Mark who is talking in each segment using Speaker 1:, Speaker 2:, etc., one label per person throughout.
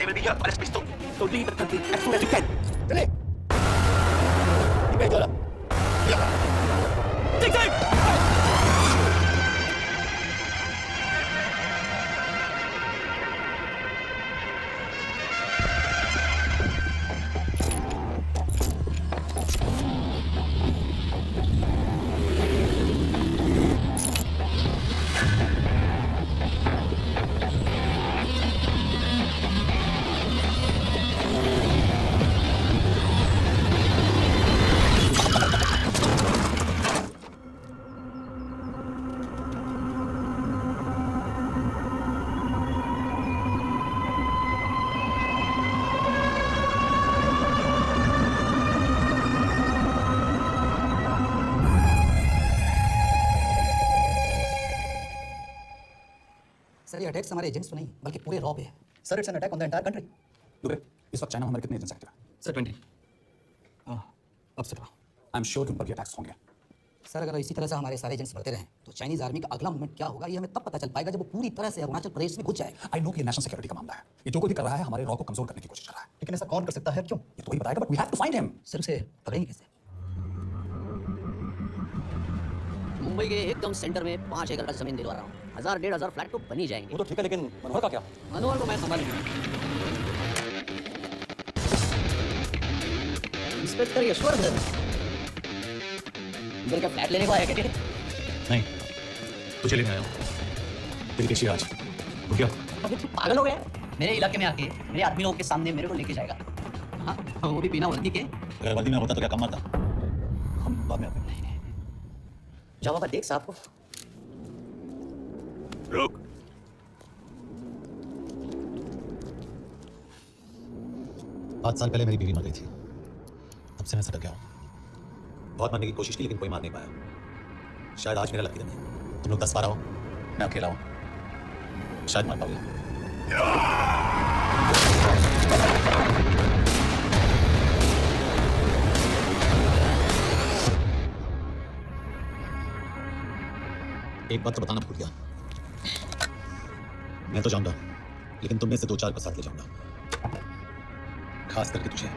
Speaker 1: will be here. Arrest me soon. So leave the country as soon as you can. चले. इधर चला. Take time.
Speaker 2: Sir ये attacks हमारे agents पे नहीं बल्कि पूरे रॉ पे है। Sir it's an attack on the entire country.
Speaker 3: Dubey, इस वक्त चाइना में हमारे कितने एजेंट्स एक्टिव हैं?
Speaker 1: Sir, 20.
Speaker 2: अब सर
Speaker 3: आई एम श्योर कि उन पर भी अटैक्स होंगे।
Speaker 2: सर अगर इसी तरह से हमारे सारे एजेंट्स बढ़ते रहें तो चाइनीज आर्मी का अगला मूवमेंट क्या होगा ये हमें तब पता चल पाएगा जब वो पूरी तरह से अरुणाचल प्रदेश में घुस जाएगा।
Speaker 3: आई नो कि नेशनल सिक्योरिटी का मामला है। ये जो कोई भी कर रहा है हमारे रॉ को कमजोर करने की कोशिश कर रहा है।
Speaker 2: लेकिन ऐसा कौन कर सकता है, क्यों?
Speaker 3: ये तो ही बताएगा, but we have to find him.
Speaker 2: Sir उसे पकड़ेंगे कैसे?
Speaker 4: मुंबई के एकदम सेंटर में 5 एकड़ का जमीन दिलवा रहा हूँ। 1000-1500 फ्लैट तो बन ही जाएंगे।
Speaker 1: वो तो ठीक है, लेकिन मनोहर का क्या?
Speaker 4: मनोहर को मैं संभालूंगा। इंस्पेक्टर यशवर्धन, इधर का फ्लैट लेने को आया क्या?
Speaker 3: नहीं, तुझे लेने आया हूँ। तेरी पेशी आज हो गया।
Speaker 4: अबे तू पागल हो गया? मेरे इलाके में आके मेरे आदमी लोगों के सामने मेरे को लेके जाएगा? हाँ, वो भी बिना वर्दी के।
Speaker 3: अगर वर्दी में होता तो क्या काम आता? हम बाद में आते हैं।
Speaker 4: जाओ बाबा, देख साहब को।
Speaker 1: रुक.
Speaker 3: 5 साल पहले मेरी बीवी मर गई थी। तब से मैं सटक गया हूँ। बहुत मारने की कोशिश की लेकिन कोई मार नहीं पाया। शायद आज मेरा लकी दिन है। तुम लोग 10-12 हो, मैं अकेला हूँ। शायद मार पाओगे। एक बात तो बताना भूल गया। मैं तो जाऊंगा, लेकिन तुम में से 2-4 को साथ ले जाऊंगा, खास करके तुझे।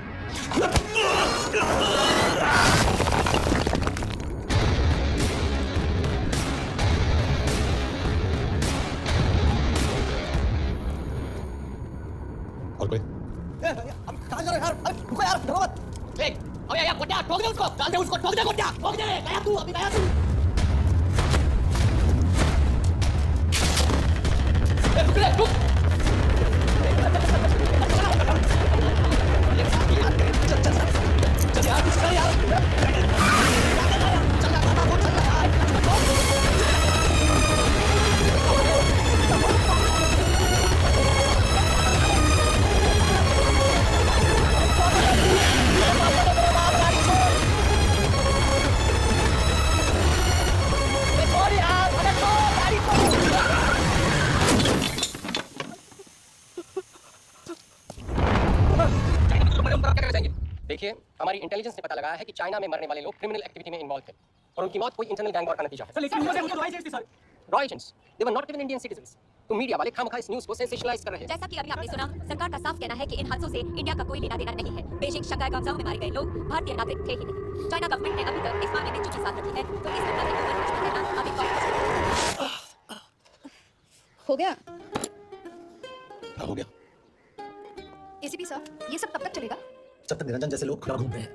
Speaker 3: और कोई?
Speaker 2: कहाँ जा रहे हो यार? अरे रुको यार, डरो मत।
Speaker 4: अबे यार कोट्या, ठोक दे उसको, डाल दे उसको, ठोक दे कोट्या, ठोक दे। गया तू, अभी गया तू। रुक ले, रुक। चल यार, चल यार।
Speaker 5: देखिए, हमारी इंटेलिजेंस ने पता लगाया है कि चाइना में मरने वाले लोग क्रिमिनल एक्टिविटी में इन्वॉल्व थे और उनकी मौत कोई इंटरनल गैंग वॉर का नतीजा है।
Speaker 1: सर, लेकिन वो तो रॉ एजेंट्स थे sir.
Speaker 5: Raw agents, they were not even Indian citizens. तो मीडिया वाले खामखा इस न्यूज़ को सेंसेशनलाइज कर रहे हैं।
Speaker 6: जैसा कि अभी आपने सुना, सरकार का साफ कहना है कि इन हादसों से इंडिया का कोई लेना देना नहीं है। बेजिंग, शंघाई, ग्वांगझाओ में मारे गए लोग भारतीय नागरिक थे ही नहीं। चाइना गवर्नमेंट ने अभी तक इस मामले में चुप्पी साध रखी है, तो इस घटना के ऊपर कुछ कहना अभी बहुत मुश्किल है।
Speaker 7: हो गया?
Speaker 3: क्या हो गया?
Speaker 7: एसीपी साहब, ये सब कब तक चलेगा?
Speaker 3: जब तक निरंजन जैसे लोग खुला घूम रहे हैं।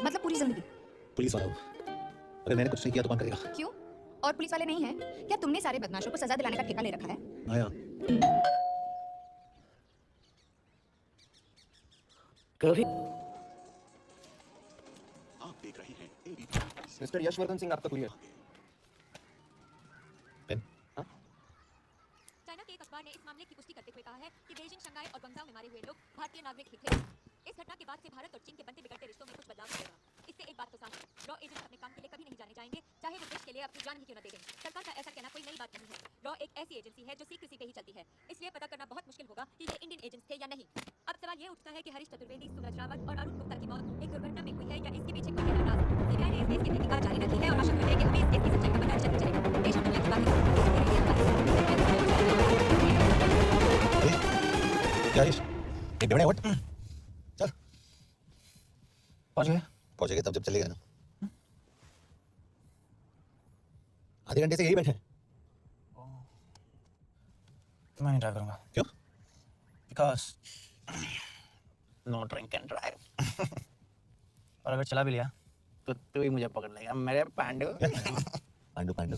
Speaker 7: मतलब पूरी जिंदगी?
Speaker 3: पुलिस वाला हूँ, अगर मैंने कुछ नहीं किया तो कौन करेगा?
Speaker 7: क्यों? और पुलिस वाले नहीं हैं? क्या तुमने सारे बदमाशों को सजा दिलाने का ठेका ले रखा है?
Speaker 3: आया।
Speaker 4: कभी
Speaker 1: आप देख रहे हैं एबीपी। मिस्टर यशवर्धन सिंह, आपका कुरियर।
Speaker 3: पेन?
Speaker 6: चाइना के एक अखबार ने इस मामले की पुष्टि करते हुए कहा है कि बेजिंग, शंघाई और ग्वांगझाओ में मारे हुए लोग भारतीय नागरिक ही थे। इस घटना के बाद से भारत और चीन के बनते बिगड़ते रिश्तों में कुछ बदलाव आएगा। इससे एक बात तो साफ है, रॉ एजेंट्स अपने काम के लिए कभी नहीं जाने जाएंगे, चाहे वो देश के लिए अपनी जान ही क्यों न दे दें। सरकार का ऐसा कहना कोई नई बात नहीं है। रॉ एक ऐसी एजेंसी है जो सीक्रेसी पे ही चलती है, इसलिए पता करना बहुत मुश्किल होगा कि ये इंडियन एजेंट्स थे या नहीं। अब सवाल ये उठता है कि हरीश चतुर्वेदी, सूरज रावत और अरुण गुप्ता की मौत एक दुर्घटना में हुई है या इसके पीछे कोई गहरा राज। सीबीआई ने इस केस की तहकीकात जारी रखी है और आशा करते हैं कि हमें इस केस की सच्चाई का पता जल्दी चलेगा। देश और दुनिया की बातें
Speaker 3: क्या एक बेवड़े उठ चल
Speaker 4: पहुंच गए?
Speaker 3: पहुंचेगा तब जब चलेगा ना। आधे घंटे से यही बैठे हैं।
Speaker 4: मैं नहीं ड्राइव करूंगा
Speaker 3: क्यों?
Speaker 4: Because no drink and drive. और अगर चला भी लिया तो तू ही मुझे पकड़ लेगा मेरे पांडु।
Speaker 3: पांडु पांडु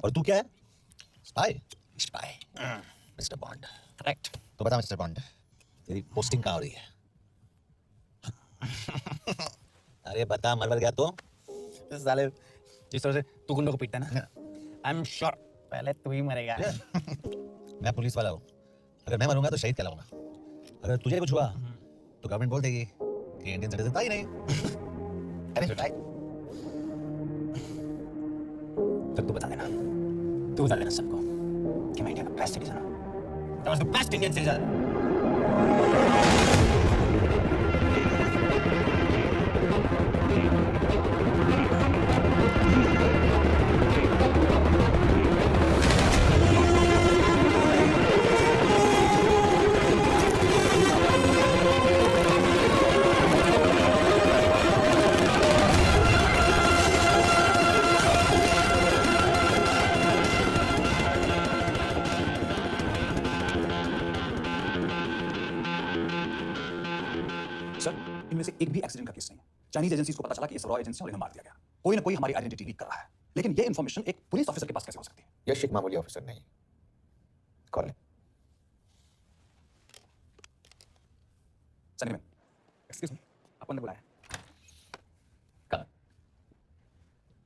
Speaker 3: और तू क्या है? Spy.
Speaker 4: Spy.
Speaker 3: Mister bond.
Speaker 4: Correct.
Speaker 3: तो बता मिस्टर बॉन्ड तेरी पोस्टिंग कहाँ हो रही है? अरे बता मर गया तो
Speaker 4: साले जिस तरह से तू गुंडों को पीटता है ना, आई एम श्योर पहले तू ही मरेगा।
Speaker 3: मैं पुलिस वाला हूँ, अगर मैं मरूंगा तो शहीद कहलाऊंगा। अगर तुझे कुछ हुआ तो गवर्नमेंट बोल देगी कि इंडियन सिटीजन था ही नहीं।
Speaker 4: अरे सुटाई तो तू बता देना सबको कि मैं इंडिया का बेस्ट सिटीजन हूँ। That was the best Indian citizen.
Speaker 2: Sir इनमें से एक भी एक्सीडेंट का केस नहीं है। चाइनीज एजेंसीज को पता चला कि इस रॉ एजेंसी और इन्हें मार दिया गया। कोई ना कोई हमारी आइडेंटिटी लीक कर रहा है, लेकिन ये इन्फॉर्मेशन एक पुलिस ऑफिसर के पास कैसे हो सकती है?
Speaker 1: यश एक मामूली ऑफिसर नहीं। कॉल ले।
Speaker 2: सनी मैम, एक्सक्यूज मी, आपको ने बुलाया?
Speaker 1: Come.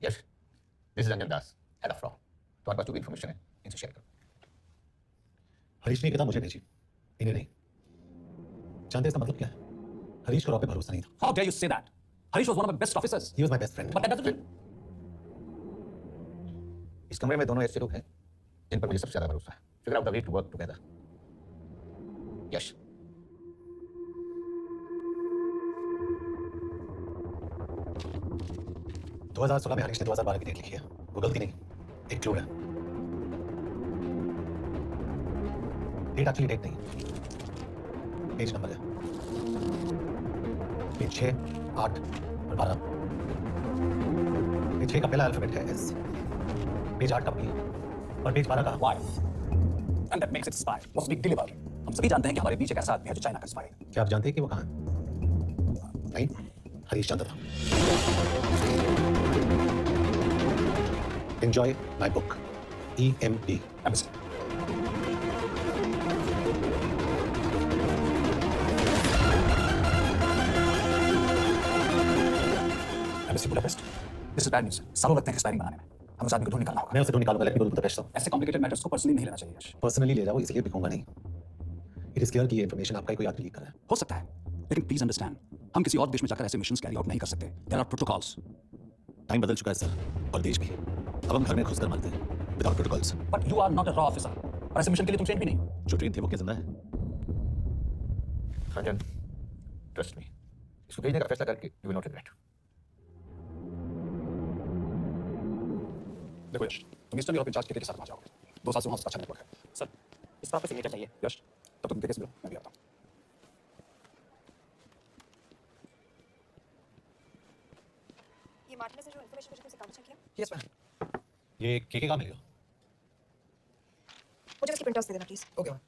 Speaker 1: Yash, this is Anjan Das, head of रॉ। तुम्हारे पास जो भी इन्फॉर्मेशन है इनसे शेयर करो।
Speaker 3: हरीश ने ये किताब मुझे भेजी, इन्हें नहीं। जानते इसका मतलब क्या है? हरीश को रॉ पे भरोसा नहीं था।
Speaker 2: How dare you say that? Harish was one of my best officers.
Speaker 3: He was my best friend.
Speaker 2: But that doesn't.
Speaker 1: इस कमरे में दोनों ऐसे लोग हैं जिन पर मुझे सबसे ज्यादा भरोसा है। Figure out the way to work together. Yash,
Speaker 3: तो 2016 में हरीश ने 2012 की डेट लिखी है। वो गलती नहीं, एक क्लू है। डेट एक्चुअली डेट नहीं, पेज नंबर है। पेज 6, 8 और 12। पेज 6 का पहला अल्फाबेट है एस, पेज 8 का पी और पेज 12 का
Speaker 2: Why? And that makes it spy. What's the big deal about it? हम सभी जानते हैं कि हमारे बीच एक ऐसा आदमी है जो चाइना का स्पाई है।
Speaker 3: क्या आप जानते हैं कि वो कहाँ है? नहीं, हरीश जानता था। Enjoy my book, EMP.
Speaker 2: Embassy. Embassy Budapest. This is bad news. सालों लगते हैं एक्सपायरिंग बनाने में। हमें उस आदमी को ढूंढ निकालना होगा।
Speaker 3: मैं उसे ढूंढ निकालूंगा, लेकिन बुदापेस्ट से
Speaker 2: ऐसे कॉम्प्लिकेटेड मैटर्स को पर्सनली नहीं लेना चाहिए यश।
Speaker 3: पर्सनली ले जाओ, इसलिए लिखूंगा नहीं। इट इज क्लियर कि ये इन्फॉर्मेशन आपका ही कोई आदमी लीक कर रहा है।
Speaker 2: हो सकता है, लेकिन प्लीज अंडरस्टैंड, हम किसी और देश में जाकर ऐसे मिशंस कैरी आउट नहीं कर सकते। There are protocols.
Speaker 3: टाइम बदल चुका है सर, और देश भी। अब हम घर में घुसकर मारते हैं without protocols.
Speaker 2: But you are not a रॉ ऑफिसर, और ऐसे मिशन के लिए तुम ट्रेन भी नहीं।
Speaker 3: जो ट्रेन थे वो क्या जिंदा है?
Speaker 1: अंजन, ट्रस्ट मी, इसको भेजने का फैसला करके यू विल नॉट रिग्रेट।
Speaker 2: देखो यश, तुम ईस्टर्न यूरोप इंचार्ज के साथ वहां जाओगे। 2 साल से वहां उसका अच्छा नेटवर्क है।
Speaker 4: सर इस पर आपका सिग्नेचर चाहिए।
Speaker 2: यश, तब तुम देखे मिलो, मैं भी आता हूँ।
Speaker 7: ये मार्टिन ने जो इन्फॉर्मेशन मुझे तुमसे काउंटर किया,
Speaker 4: यस मैम।
Speaker 3: ये के कहाँ मिलेगा?
Speaker 7: मुझे उसकी प्रिंटआउट्स दे देना प्लीज।
Speaker 4: Okay ma'am.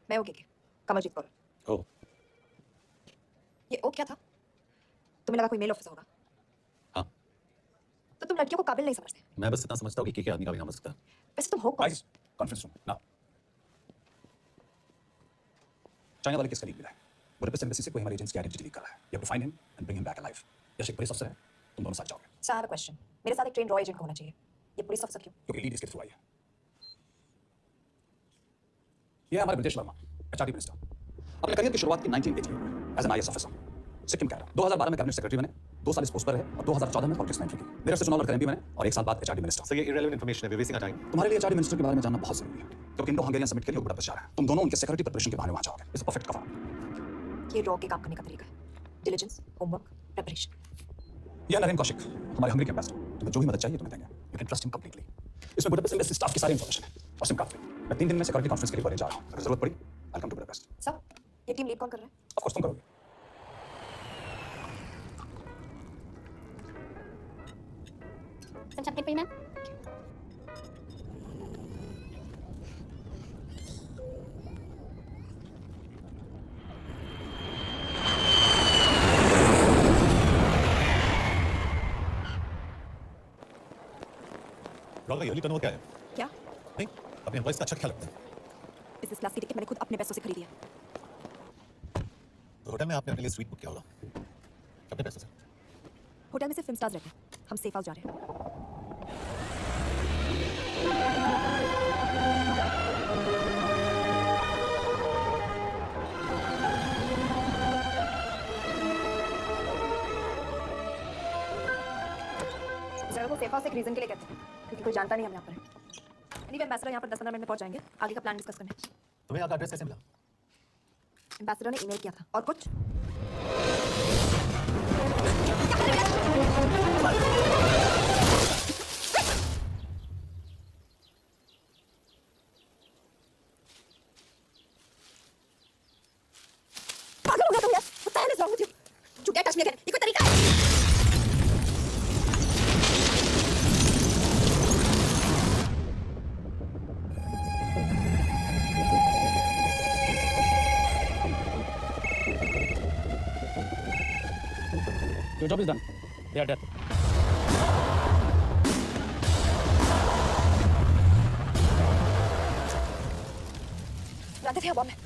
Speaker 7: मैं ओके के कमलजीत कौर।
Speaker 3: ओ,
Speaker 7: ये ओ क्या था? तुम्हें लगा कोई मेल ऑफिसर होगा?
Speaker 3: हाँ।
Speaker 7: तो तुम लड़कियों को काबिल नहीं समझते।
Speaker 3: मैं बस इतना समझता हूँ कि के आदमी का भी नाम हो सकता है।
Speaker 7: वैसे तुम हो कौन?
Speaker 2: Guys, conference room now. China वाले किसका लीक मिला है? बुडापेस्ट एम्बेसी से कोई हमारे एजेंट्स की आइडेंटिटी लीक कर रहा है। You have to find him and bring him back alive. Yash एक पुलिस ऑफिसर है, तुम दोनों साथ जाओगे।
Speaker 7: Sir I have a question. मेरे साथ एक ट्रेन रॉ एजेंट होना चाहिए। ये पुलिस ऑफिसर क्यों?
Speaker 2: क्योंकि लीड इसके थ्रू आई है। ये है हमारे ब्रिजेश वर्मा, एचआरडी मिनिस्टर। अपने करियर की शुरुआत की 1980 में as an IAS officer Sikkim cadre. 2012 में कैबिनेट सेक्रेटरी बने, 2 साल इस पोस्ट पर रहे और 2014 में पॉलिटिक्स में एंट्री की। मेरे से चुनाव लड़कर एमपी बने और 1 साल बाद एचआरडी मिनिस्टर।
Speaker 3: सर ये इररिलेवेंट इन्फॉर्मेशन है, वी वेस्टिंग आवर टाइम।
Speaker 2: तुम्हारे लिए एचआरडी मिनिस्टर के बारे में जानना बहुत जरूरी है, क्योंकि इंडो हंगेरियन समिट के लिए बुडापेस्ट जा रहे हैं। तुम दोनों उनके सिक्योरिटी प्रिपरेशन के बहाने वहां जाओगे। It's a perfect cover.
Speaker 7: ये रॉ के काम करने का तरीका है। Diligence, homework, preparation.
Speaker 2: ये नरेन कौशिक, हमारे हंगरी के एम्बेसडर। तुम्हें जो भी मदद चाहिए तुम्हें देंगे। You can trust him completely. इसमें बुडापेस्ट एम्बेसी स्टाफ की सारी इंफॉर्मेशन है और सिम कार्ड फ्री। मैं 3 दिन में सिक्योरिटी कॉन्फ्रेंस के लिए बॉर्डर जा रहा हूं। अगर जरूरत पड़ी I'll come to Budapest.
Speaker 7: Sir ये टीम लीड कौन कर रहा है?
Speaker 2: Of course, तुम करोगे.
Speaker 6: Some chocolate for you, ma'am.
Speaker 3: Rock का ईयरली टर्नओवर क्या है?
Speaker 7: क्या?
Speaker 3: नहीं, अपने एम्प्लॉइज का अच्छा ख्याल रखते हैं।
Speaker 7: बिजनेस क्लास की टिकट मैंने खुद अपने पैसों से खरीदी है।
Speaker 3: तो होटल में आपने अपने लिए स्वीट बुक किया होगा अपने पैसों से।
Speaker 7: होटल में सिर्फ फिल्म स्टार्स रहते हैं, हम सेफ हाउस जा रहे हैं। जगह को सेफ हाउस एक रीजन के लिए कहते हैं क्योंकि कोई जानता नहीं हम यहाँ पर हैं। एनीवे एम्बेसडर यहाँ पर 10-15 मिनट में पहुँच जाएंगे, आगे का प्लान डिस्कस करने।
Speaker 3: तुम्हें यहाँ का एड्रेस कैसे मिला?
Speaker 7: एम्बेसडर ने ईमेल किया था और कुछ पागल हो गया तुम यार। What the hell is wrong with you? You dare touch me again? ये कोई तरीका है?
Speaker 2: Your job is done. They are dead.
Speaker 7: जानते थे बॉम्ब है।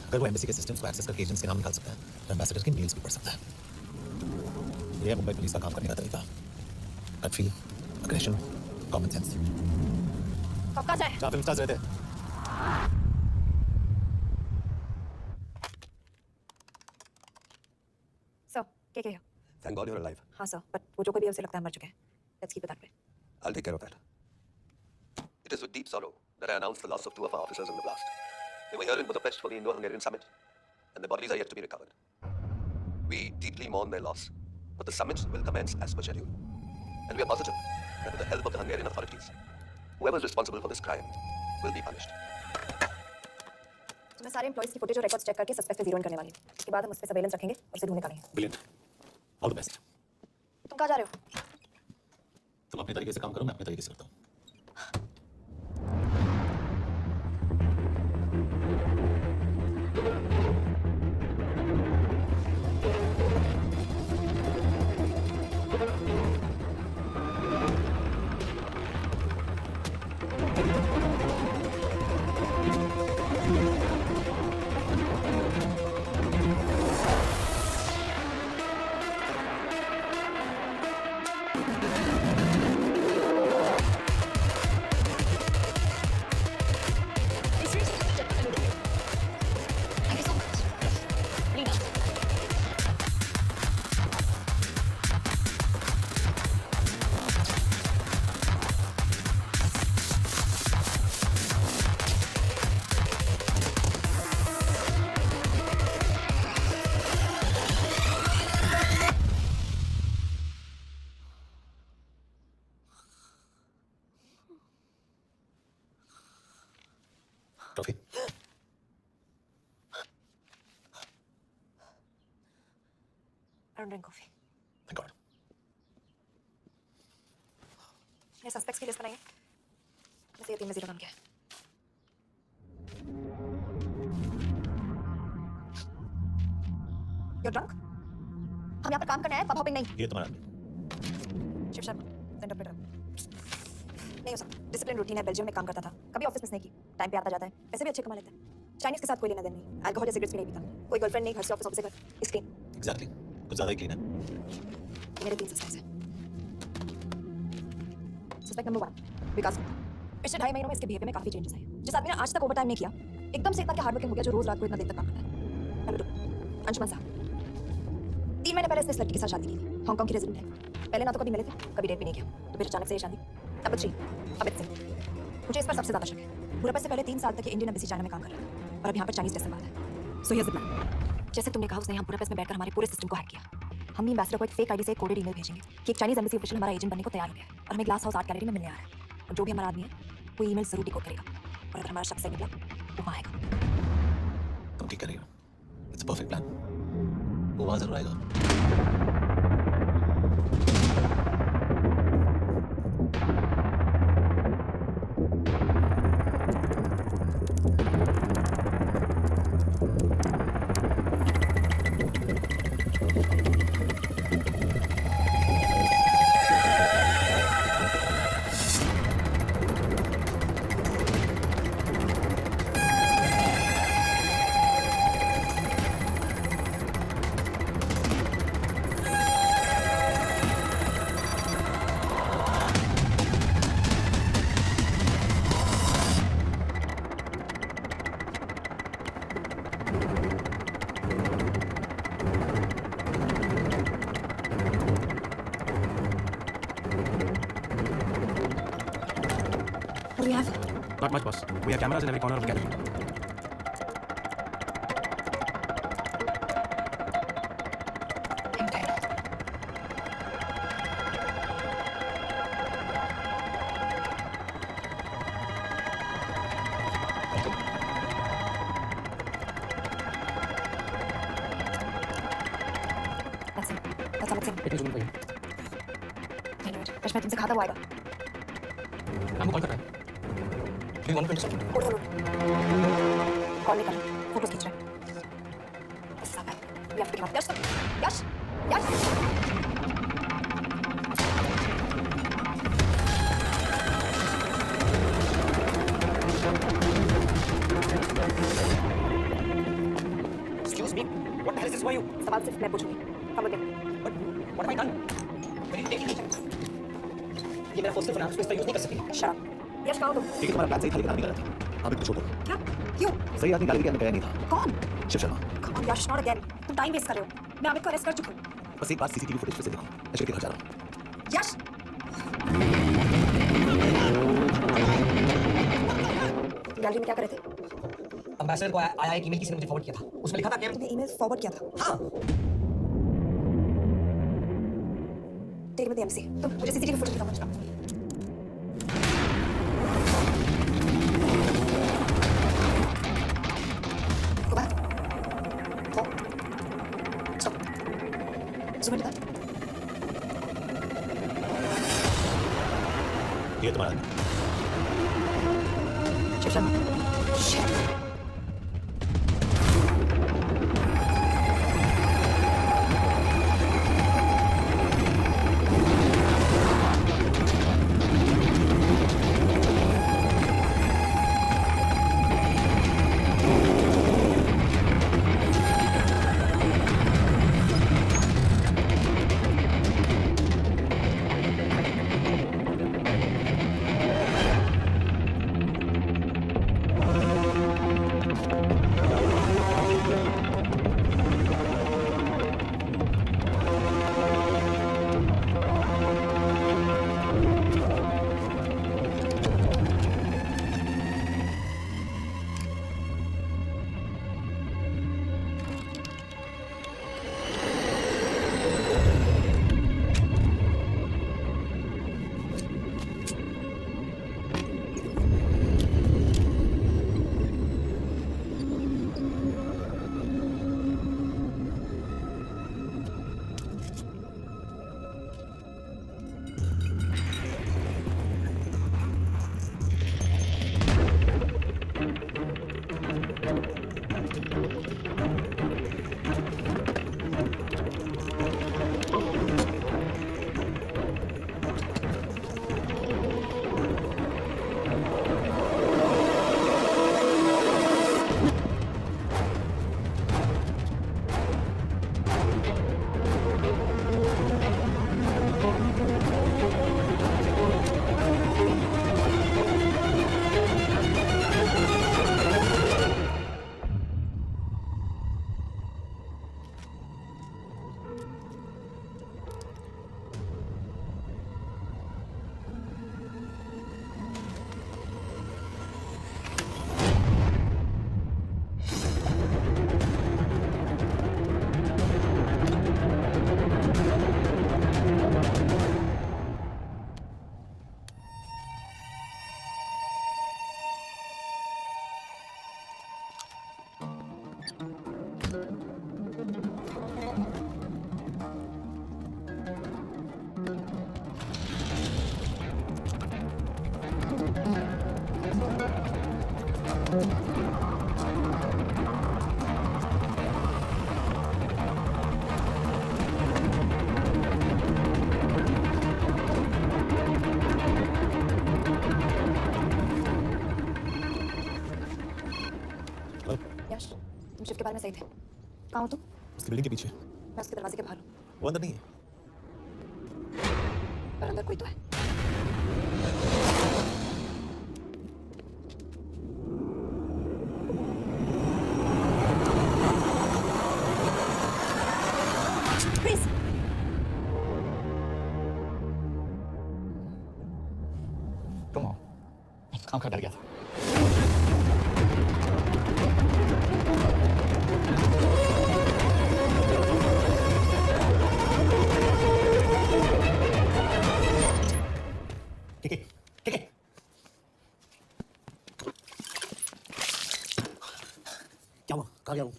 Speaker 3: अगर वो एम्बेसी के सिस्टम्स को एक्सेस करके एजेंट्स के नाम निकाल सकता है तो एम्बेसडर के मेल्स भी पढ़ सकता है। ये है मुंबई पुलिस का काम करने का तरीका। Gut feel, aggression, common sense.
Speaker 7: कब कहाँ जाए?
Speaker 3: जहाँ फिल्म स्टार्स रहते हैं।
Speaker 7: सर क्या क्या?
Speaker 2: Thank God you're alive.
Speaker 7: हाँ सर, बट वो जो कोई भी है उसे लगता है मर चुके हैं। Let's keep it that way.
Speaker 2: I'll take care of that.
Speaker 8: It is with deep sorrow that I announce the loss of two of our officers in the blast. They were here in Budapest for the Indo-Hungarian summit, and their bodies are yet to be recovered. We deeply mourn their loss, but the summit will commence as per schedule, and we are positive that with the help of the Hungarian authorities, whoever is responsible for this crime will be punished.
Speaker 7: तो मैं सारे employees की footage और records check करके suspect पे zero in करने वाली हूँ। उसके बाद हम उस पर सर्वेलेंस रखेंगे और उसे ढूंढ निकालेंगे।
Speaker 3: Brilliant, all the best.
Speaker 7: तुम कहाँ जा रहे हो?
Speaker 3: तुम अपने तरीके से काम करो, मैं अपने तरीके से करता हूँ। Trophy.
Speaker 7: I don't drink coffee.
Speaker 3: Thank God.
Speaker 7: मैंने सस्पेक्ट्स की लिस्ट बनाई है। वैसे ये 3 में 0 नाम क्या है? You're drunk? हम यहाँ पर काम करने आए, पब हॉपिंग नहीं।
Speaker 3: ये तुम्हारा आदमी।
Speaker 7: शिव शर्मा, इंटरप्रेटर। नहीं हो सकता। डिसिप्लिन रूटीन है, बेल्जियम में काम करता था। कभी ऑफिस मिस नहीं की। टाइम पे आता जाता है। पैसे भी अच्छे कमा लेता है। चाइनीज के साथ कोई लेना देना नहीं। अल्कोहल या सिगरेट्स भी नहीं पीता। कोई गर्लफ्रेंड नहीं, घर से ऑफिस से घर। इसलिए
Speaker 3: एग्जैक्टली, कुछ ज़्यादा ही क्लीन है।
Speaker 7: मेरे 3 सस्पेक्ट्स हैं। सस्पेक्ट नंबर 1, विकास गुप्ता। पिछले 2.5 महीनों में इसके बिहेवियर में काफी चेंजेस आए। जिस आदमी ने आज तक ओवरटाइम नहीं किया, एकदम से इतना क्या हार्डवर्किंग हो गया जो रोज रात को इतना देर तक काम करता है। नंबर 2, अंशुमन साहब। 3 महीने पहले इसने इस लड़की के साथ शादी की थी। हांगकांग की रेजिडेंट है। पहले ना तो कभी मिले थे, कभी डेट भी नहीं किया, तो फिर अचानक से ये शादी। नंबर 3, अमित सिंह। मुझे इस पर सबसे ज्यादा शक है। बुडापेस्ट से पहले 3 साल तक ये इंडियन एम्बेसी चाइना में काम कर रहा है और अब यहाँ पर चाइनीज टेस्ट बात है। So here's the plan. जैसे तुमने कहा, उसने यहाँ बुडापेस्ट में बैठकर हमारे पूरे सिस्टम को हैक किया। हम भी एम्बेसडर को एक फेक आईडी से एक कोडेड ईमेल भेजेंगे कि एक चाइनीज एम्बेसी ऑफिशियल हमारा एजेंट बनने को तैयार हो गया है और हमें ग्लास हाउस आर्ट गैलरी में मिलने आ रहा है। और जो भी हमारा आदमी है वो ईमेल जरूर डिकोड करेगा और अगर हमारा शक सही निकला तो वहाँ आएगा।
Speaker 3: ठीक कर रही हो। It's perfect plan. वो वहां जरूर आएगा।
Speaker 7: What do we have?
Speaker 4: Not much, boss. We have cameras in every corner of the gallery.
Speaker 7: That's it. That's all it's in.
Speaker 5: कितनी जूम हुई?
Speaker 7: I know it. रश मैं तुमसे कहा था वो आएगा।
Speaker 5: हमको कॉल कर रहा है। Do you want to intercept?
Speaker 7: Hold on. Call नहीं कर रहा। फोटोज खींच रहा है। बस आ गया। We have to pick him up. Yash! Yash!
Speaker 5: Excuse me. What the hell is this for you?
Speaker 7: सवाल सिर्फ मैं पूछूंगी। Come with me.
Speaker 5: But what have I done? मेरी टेकिंग ये मेरा पर्सनल फाइनेंस पे इस पर यूज नहीं कर सकती।
Speaker 7: Shut up. यश कहाँ हो तुम?
Speaker 3: ठीक है, तुम्हारा प्लान सही था लेकिन आदमी गलत था। आप एक छोड़ दो।
Speaker 7: क्या? क्यों?
Speaker 3: सही आदमी गैलरी के अंदर गया नहीं था।
Speaker 7: कौन?
Speaker 3: Shiv Sharma.
Speaker 7: Come on, Yash, not again. तुम टाइम वेस्ट कर रहे हो। मैं अमित को अरेस्ट कर चुकी हूँ।
Speaker 3: बस एक बार सीसीटीवी फुटेज फिर से दिखाओ। मैं शिव के घर जा रहा हूँ।
Speaker 7: यश! गैलरी में क्या कर रहे थे?
Speaker 5: एम्बेसडर को आया एक ईमेल किसी ने मुझे फॉरवर्ड किया था। उसमें लिखा था कि
Speaker 7: तुमने ईमेल फॉरवर्ड किया था।
Speaker 5: हाँ,
Speaker 7: टेक मी द एमसी। तुम मुझे सीसीटीवी फुटेज दिखाओ। Go back. Go. Stop. Zoom into that.
Speaker 3: ये तुम्हारा आदमी।
Speaker 7: शिव शर्मा। Shit. तुम शिफ्ट के बारे में सही थे। कहाँ हो तुम?
Speaker 3: उसकी बिल्डिंग के पीछे।
Speaker 7: मैं उसके दरवाजे के बाहर हूँ।
Speaker 3: वो अंदर नहीं है।
Speaker 7: पर अंदर कोई तो है। Please.
Speaker 1: तुम आओ। काम का डर गया था।
Speaker 3: ठीक है, ठीक है। क्या हुआ? कहाँ गया वो?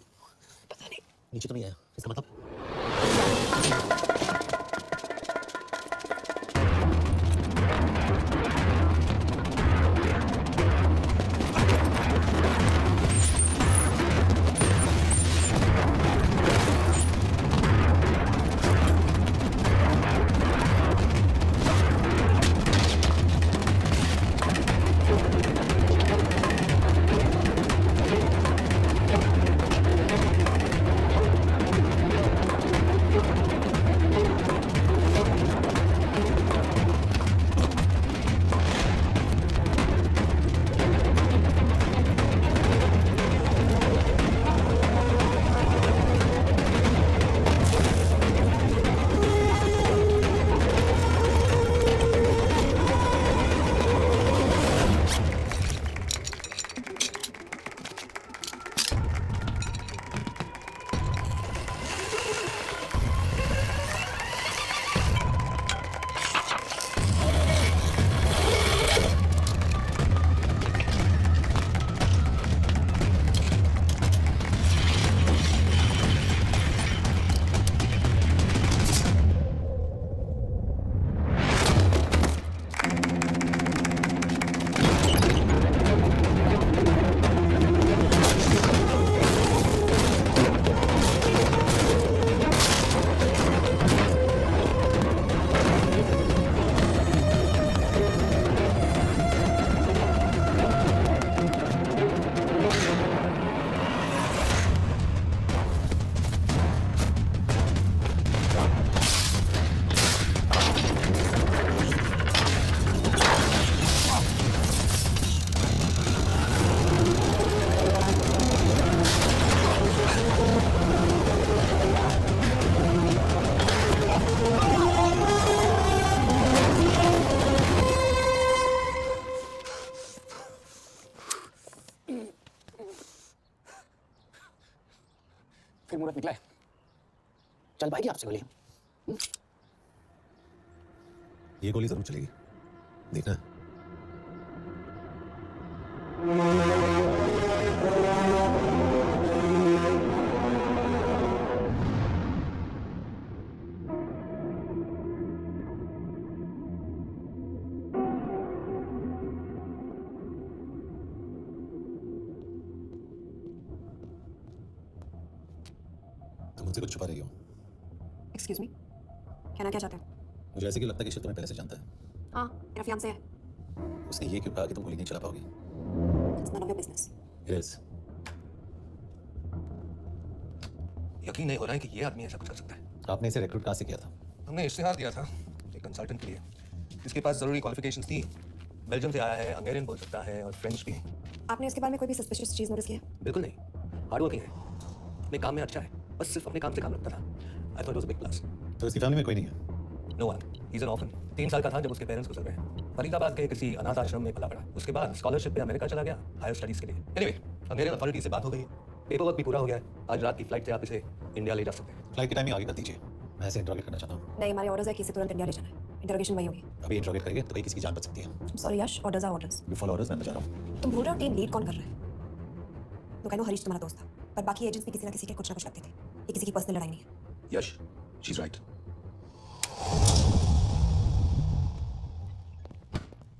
Speaker 3: पता नहीं। नीचे तो नहीं आया। इसका मतलब?
Speaker 2: फिर मुहूर्त निकला है। चल पाएगी आपसे गोली?
Speaker 3: ये गोली जरूर चलेगी। देखना। तुम मुझसे कुछ छुपा रही हो।
Speaker 7: Excuse me? कहना क्या चाहते हो?
Speaker 3: मुझे ऐसे क्यों लगता है कि शिव तुम्हें पहले से जानता है।
Speaker 7: हाँ, मेरा फियांसे है।
Speaker 3: उसने ये क्यों कहा कि तुम गोली नहीं चला पाओगी?
Speaker 7: It's none of your business.
Speaker 3: It is.
Speaker 8: यकीन नहीं हो रहा है कि ये आदमी ऐसा कुछ कर सकता है।
Speaker 3: आपने इसे रिक्रूट कहाँ से किया था?
Speaker 8: हमने इश्तिहार दिया था एक कंसल्टेंट के लिए, जिसके पास जरूरी क्वालिफिकेशंस थी। बेल्जियम से आया है, हंगेरियन बोल सकता है और फ्रेंच भी।
Speaker 7: आपने उसके बारे में कोई भी सस्पिशियस चीज नोटिस की है?
Speaker 8: बिल्कुल नहीं, हार्ड वर्किंग है, अपने काम में अच्छा है, बस सिर्फ अपने काम से काम रखता था। I thought it was a big plus.
Speaker 3: तो इसकी फैमिली में कोई नहीं है?
Speaker 8: No one, he is an orphan. 3 साल का था जब उसके पेरेंट्स गुजर गए। फरीदाबाद के किसी अनाथ आश्रम में पला पड़ा। उसके बाद स्कॉलरशिप पे अमेरिका चला गया हायर स्टडीज के लिए। एनीवे, हंगेरियन अथॉरिटी से बात हो गई है, पेपर वर्क भी पूरा हो गया है। आज रात की फ्लाइट से आप इसे इंडिया ले जा सकते हैं।
Speaker 3: फ्लाइट की टाइमिंग आगे कर दीजिए। मैं इसे इंटरोगेट करना चाहता हूँ।
Speaker 7: नहीं, हमारे ऑर्डर्स है कि इसे तुरंत इंडिया ले जाना है। इंटरोगेशन वही होगी।
Speaker 3: अभी इंटरोगेट करेंगे तो भाई किसी की जान बच सकती है।
Speaker 7: Sorry Yash, orders are orders.
Speaker 3: You follow orders, मैं बजा रहा हूँ।
Speaker 7: तुम भूल रहे हो टीम लीड कौन कर रहा है? तो कह लो हरीश तुम्हारा दोस्त था, पर बाकी एजेंट्स भी किसी ना किसी के कुछ ना कुछ लगते थे। ये किसी की पर्सनल लड़ाई नहीं है।
Speaker 8: यश, शी इज राइट।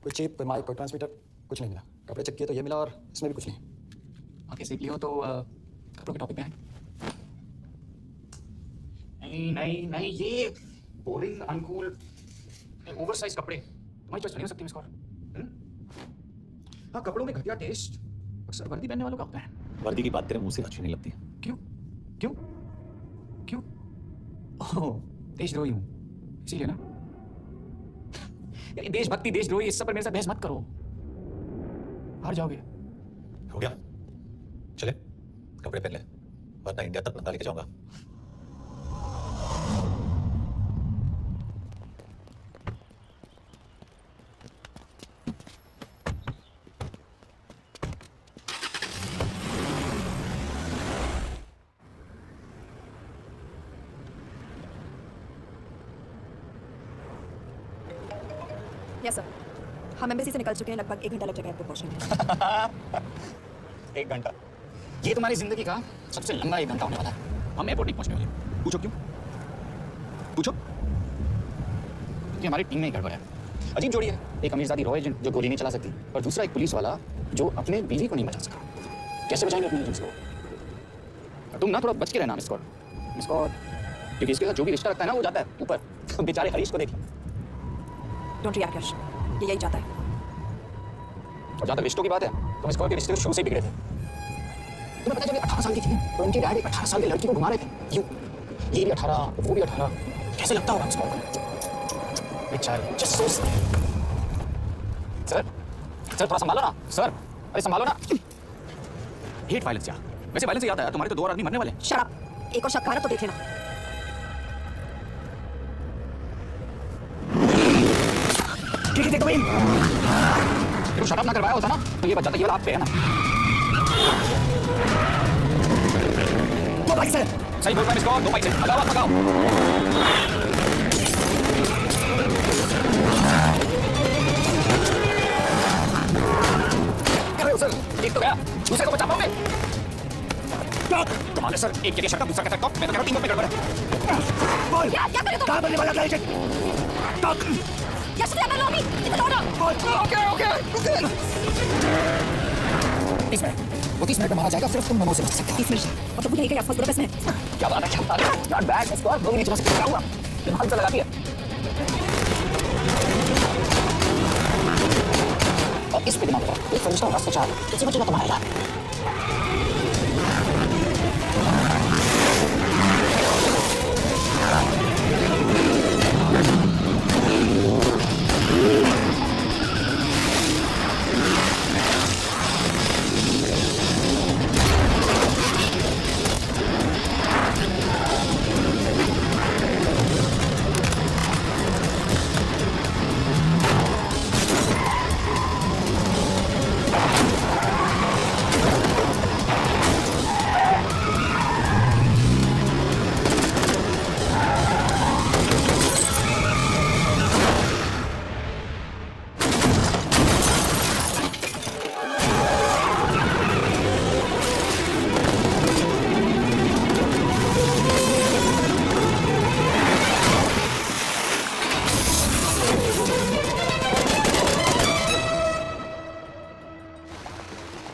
Speaker 2: कोई चिप, कोई माइक, कोई ट्रांसमीटर, कुछ नहीं मिला। कपड़े चेक किए तो ये मिला और इसमें भी कुछ नहीं।
Speaker 1: आगे सीख लियो तो कपड़ों के टॉपिक पे आए। नहीं नहीं, ये बोरिंग, अनकूल, ओवरसाइज कपड़े तुम्हारी चॉइस नहीं हो सकती मिस कौर। हाँ, कपड़ों में घटिया टेस्ट अक्सर वर्दी पहनने वालों का होता है।
Speaker 3: वर्दी की बात तेरे मुंह से अच्छी नहीं लगती।
Speaker 2: क्यों क्यों क्यों? ओह, देशद्रोही हूं इसीलिए ना। यार देशभक्ति देशद्रोही इस सब पर मेरे साथ बहस मत करो, हार जाओगे।
Speaker 3: हो गया, चले कपड़े पहन ले, वरना इंडिया तक नंगा लेके जाऊंगा।
Speaker 7: यस सर, हम एम्बेसी से निकल चुके हैं, लगभग 1 घंटा लग जाएगा एयरपोर्ट पहुंचने में।
Speaker 4: 1 घंटा?
Speaker 2: ये तुम्हारी जिंदगी का सबसे लंबा 1 घंटा होने वाला है। हम एयरपोर्ट नहीं पहुंचने वाले। पूछो क्यों? पूछो। क्योंकि हमारी टीम में ही गड़बड़ है। अजीब जोड़ी है, एक अमीरजादी रॉ एजेंट जो गोली नहीं चला सकती, और दूसरा एक पुलिस वाला जो अपने बीवी को नहीं बचा सका। कैसे बचाएंगे अपनी एजेंट्स को? तुम ना थोड़ा बच के रहना मिस कॉल, क्योंकि इसके साथ जो भी रिश्ता रखता है ना वो जाता है ऊपर। बेचारे हरीश को देखिए।
Speaker 7: डोंट रिएक्ट यश, ये यही चाहता है।
Speaker 2: और जहाँ तक रिश्तों की बात है, तुम इस कॉल के रिश्ते को शुरू से ही बिगड़े थे। तुम्हें पता है जब ये 18 साल की थी तो उनके डैड एक 18 साल की लड़की को घुमा रहे थे। यूं, ये भी 18, वो भी 18। कैसे लगता होगा इसको? बेचारे, जस्ट सो सर, थोड़ा संभालो ना सर। अरे संभालो ना। हेट वायलेंस यार, वैसे वायलेंस से याद आया, तुम्हारे तो 2 और आदमी मरने वाले हैं।
Speaker 7: शट अप, एक और शक आ रहा तो देख लेना।
Speaker 2: ठीक है, तो शट अप ना करवाया होता ना तो ये बच जाता। ये वाला आप पे है ना। दो बाइक से सही बोल रहा है इसको। 2 बाइक से भगाओ, भगाओ। क्या हो सर? एक तो गया, दूसरे को बचा पाओगे? कमाल है सर, एक जगह शट अप, दूसरा कहता है टॉप। मैं तो कह रहा हूं टीम में गड़बड़ है।
Speaker 7: क्या करे तुम?
Speaker 2: कहां बनने वाला है? टॉप।
Speaker 7: यश से लो अभी, इतना दौड़ो।
Speaker 2: ओके। 30 मिनट में मारा जाएगा, सिर्फ तुम दोनों से बच सकते हो।
Speaker 7: 30 मिनट मतलब मुझे एक आसपास पूरा बस में।
Speaker 2: क्या बात है, क्या बात है। नॉट बैड स्कोर, 2 नहीं चला सकते। क्या हुआ? दिमाग से लगाती है। और इस पे दिमाग लगाओ। एक फरिश्ता रास्ते चार, इससे बचेगा तुम्हारा यार।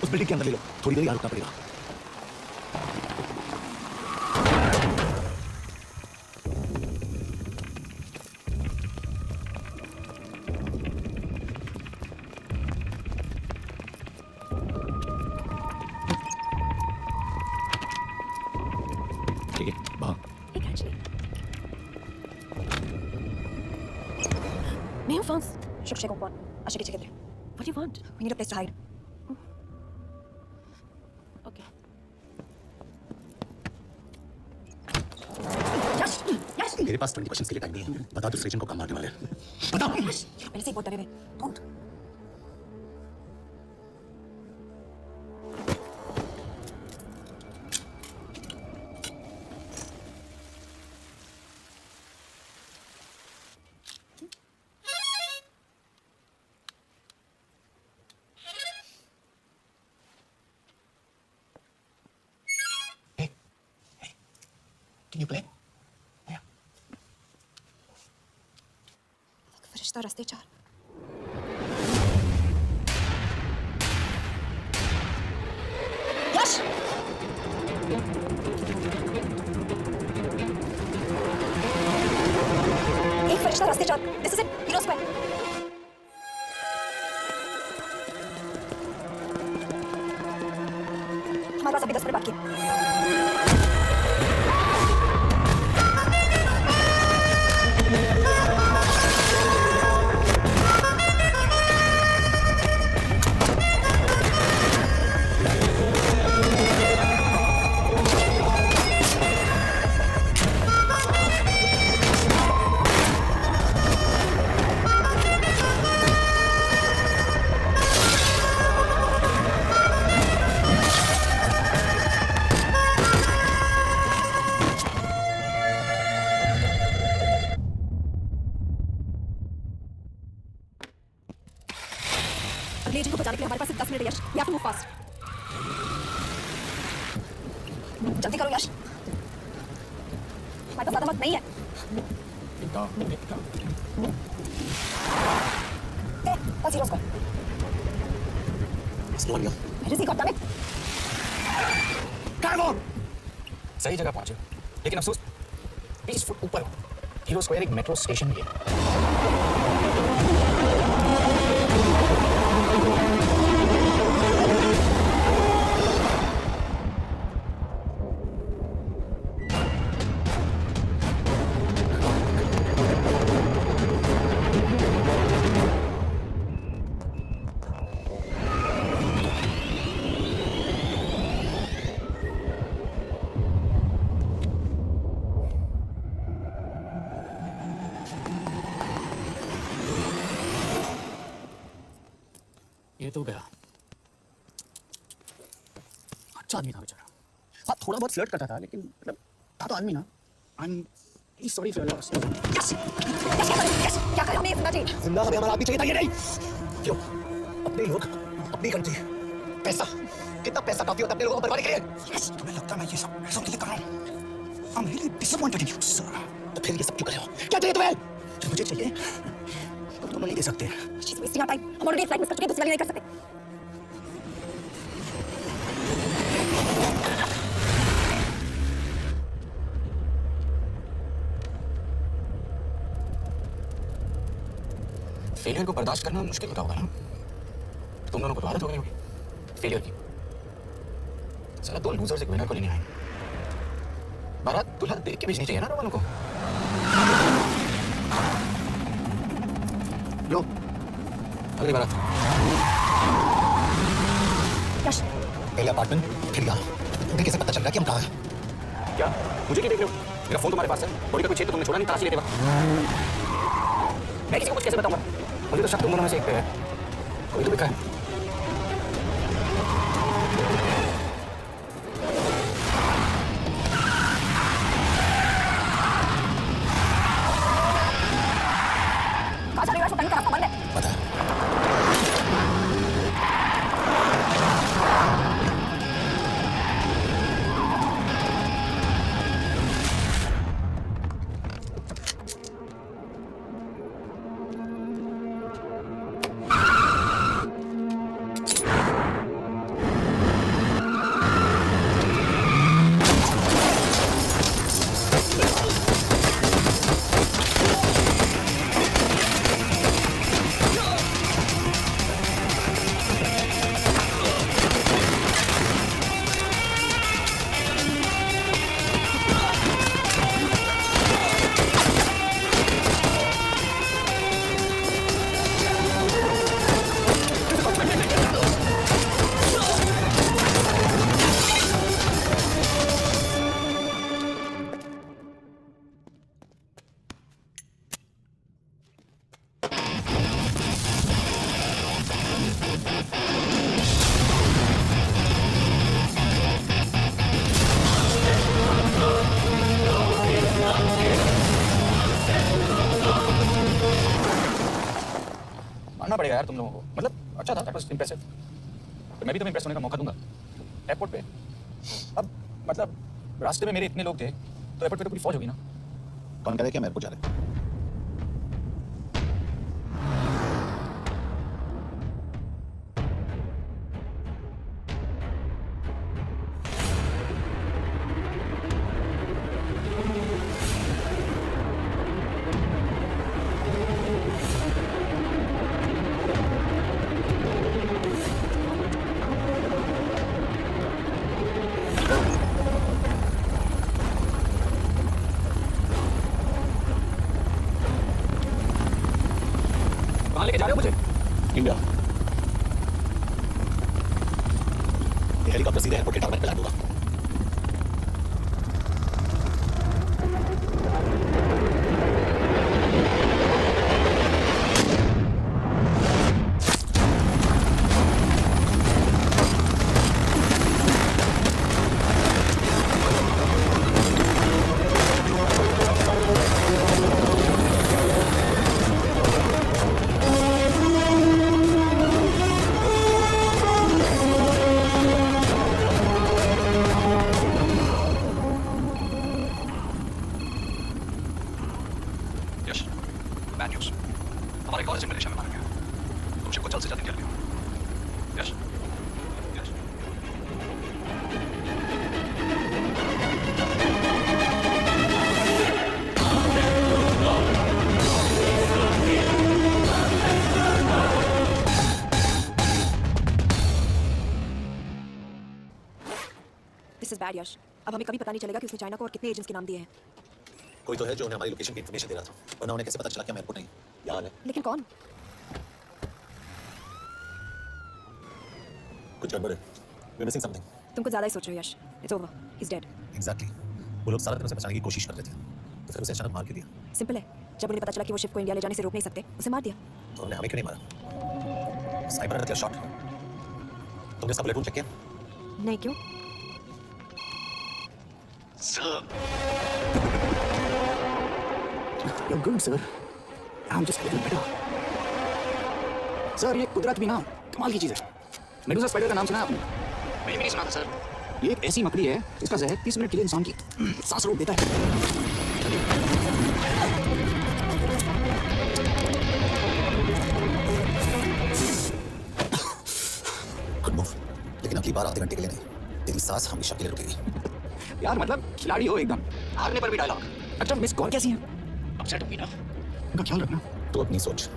Speaker 3: उस बिल्डिंग के अंदर ले लो, थोड़ी देर यहाँ रुकना पड़ेगा। ठीक है, वहाँ
Speaker 7: एक एक्चुअली मैं हूँ फ्रांस, शुक्रिया कौन आशा की जगह पे। What do you want? We need a place to hide. Okay. यश
Speaker 3: मेरे पास 20 क्वेश्चंस के लिए टाइम नहीं है। बता दो एजेंट को कब मारने वाले हैं। बता।
Speaker 7: यश पहले से ही बहुत डरे हुए। Don't.
Speaker 2: Can you play?
Speaker 7: फरिश्ता रास्ते चार। यश एक फरिश्ता रास्ते चार। This is it, hero square. हमारे पास अभी 10 मिनट बाकी है। जाने के लिए हमारे पास सिर्फ 10 मिनट है यश। We have to move fast. जल्दी करो यश। हमारे पास ज़्यादा वक्त नहीं है। What's Hero's goal?
Speaker 3: Estonia.
Speaker 7: Where is he, goddammit?
Speaker 4: सही जगह पहुंचे, लेकिन अफसोस 20 फुट ऊपर हीरो स्क्वायर एक मेट्रो स्टेशन भी है। ये तो गया। अच्छा आदमी था बेचारा। हाँ थोड़ा बहुत फ्लर्ट करता था, लेकिन मतलब था तो आदमी ना। I sorry for loss.
Speaker 7: Yash क्या कर हमने जिंदा चाहिए।
Speaker 3: जिंदा हमें हमारा आदमी चाहिए था, ये नहीं। क्यों? अपने लोग, अपनी कंट्री, पैसा, कितना पैसा काफी होता है अपने लोगों को बर्बादी के लिए?
Speaker 2: तुम्हें लगता है मैं ये सब ऐसा के लिए कर रहा हूँ? I'm really disappointed in you, sir.
Speaker 3: तो फिर ये सब क्यों कर रहे हो? क्या चाहिए तुम्हें?
Speaker 2: जो मुझे चाहिए तो तुम नहीं दे सकते।
Speaker 7: She's wasting our time. हम ऑलरेडी फ्लाइट मिस कर चुके हैं, दूसरी वाली नहीं कर सकते।
Speaker 4: फेलियर को बर्दाश्त करना मुश्किल होता होगा ना। तुम दोनों को तो आदत हो गई होगी फेलियर की। साला दो लूजर्स एक विनर को लेने आए। बारात दूल्हा देख के भेजनी चाहिए ना वालों को। लो अगली बारात।
Speaker 7: यश
Speaker 3: पहले अपार्टमेंट, फिर यहाँ। तुम्हें कैसे पता चल रहा है कि हम कहाँ हैं?
Speaker 4: क्या मुझे क्यों देख रहे हो? मेरा फोन तुम्हारे पास है। बॉडी का कोई छेद तो तुमने छोड़ा नहीं तलाशी लेते वक्त। मैं किसी को कुछ कैसे बताऊंगा? मुझे तो शक तुम दोनों में से एक पे है। कोई तो दिखा है।
Speaker 7: कहाँ जा रही हो यश? वो टंकी का रास्ता बंद है।
Speaker 3: पता है।
Speaker 4: मानना पड़ेगा यार तुम लोगों को। मतलब अच्छा था, दैट वाज इंप्रेसिव। तो मैं भी तुम्हें इंप्रेस होने का मौका दूंगा एयरपोर्ट पे। अब मतलब रास्ते में मेरे इतने लोग थे तो एयरपोर्ट पे तो पूरी फौज होगी ना।
Speaker 3: कौन कह रहा है कि हम एयरपोर्ट जा रहे हैं?
Speaker 4: कहाँ लेके जा रहे हो मुझे?
Speaker 3: इंडिया। ये हेलीकॉप्टर सीधे एयरपोर्ट के टारगेट पे लैंड होगा।
Speaker 7: बैड यश. अब हमें कभी पता नहीं चलेगा कि उसने चाइना को और कितने एजेंट्स के नाम दिए हैं.
Speaker 3: कोई तो है जो उन्हें हमारी लोकेशन की इन्फॉर्मेशन दे रहा था, वरना उन्हें कैसे पता चला कि हम एयरपोर्ट नहीं याद है.
Speaker 7: लेकिन कौन?
Speaker 3: कुछ गड़बड़ है. We missing something.
Speaker 7: तुम कुछ ज्यादा ही सोच रहे हो Yash. It's over. He is dead.
Speaker 3: Exactly. वो लोग सारा दिन उसे बचाने की कोशिश कर रहे थे, तो फिर उसे अचानक मार के दिया.
Speaker 7: सिंपल है. जब उन्हें पता चला कि वो शिप को इंडिया ले जाने से रोक नहीं सकते, उसे मार दिया.
Speaker 3: तो उन्होंने हमें क्यों नहीं मारा? स्नाइपर ने किया शॉट. तुमने सब प्लेटून चेक किया?
Speaker 7: नहीं, क्यों?
Speaker 4: You're good, sir. I'm just a little better. Sir, ये कुदरत भी ना कमाल की चीज़ है. मेडूसा स्पाइडर का नाम सुना है आपने? मैंने भी नहीं सुना था सर. ये एक ऐसी मकड़ी है जिसका जहर 30 मिनट के लिए इंसान की सांस रोक देता है.
Speaker 3: Good move. लेकिन अगली बार आधे घंटे के लिए नहीं. तेरी सांस हमेशा के लिए रुकेगी.
Speaker 4: यार मतलब खिलाड़ी हो एकदम. हारने पर भी डायलॉग. अच्छा मिस कॉल कैसी है? अपसेट होगी ना. उनका ख्याल रखना.
Speaker 3: तो अपनी सोच.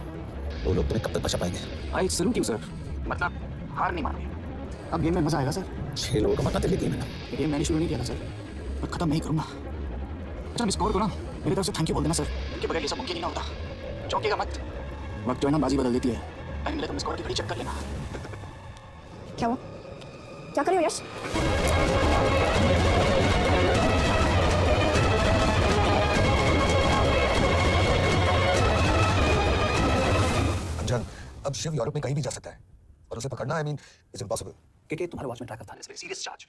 Speaker 3: वो लोग तुम्हें कब तक बचा पाएंगे?
Speaker 4: I salute you sir. मतलब हार नहीं मानोगे. अब गेम में मजा आएगा सर.
Speaker 3: 6 लोगों का मरना तेरे लिए गेम है ना.
Speaker 4: ये गेम मैंने शुरू नहीं किया था सर, और खत्म नहीं करूंगा. अच्छा मिस कॉल को ना मेरी तरफ से थैंक यू बोल देना सर. इनके बगैर ये सब मुमकिन ही ना होता. चौंकेगा मत. वक्त जो है ना बाजी बदल देती है. टाइम मिले तो मिस कॉल की घड़ी चेक कर लेना.
Speaker 7: क्या हुआ? क्या कर रहे हो यश?
Speaker 8: अंजन, अब शिव यूरोप में कहीं भी जा सकता है और उसे पकड़ना आई मीन इट्स इम्पॉसिबल.
Speaker 2: के तुम्हारे वॉच में ट्रैकर था. It's serious charge.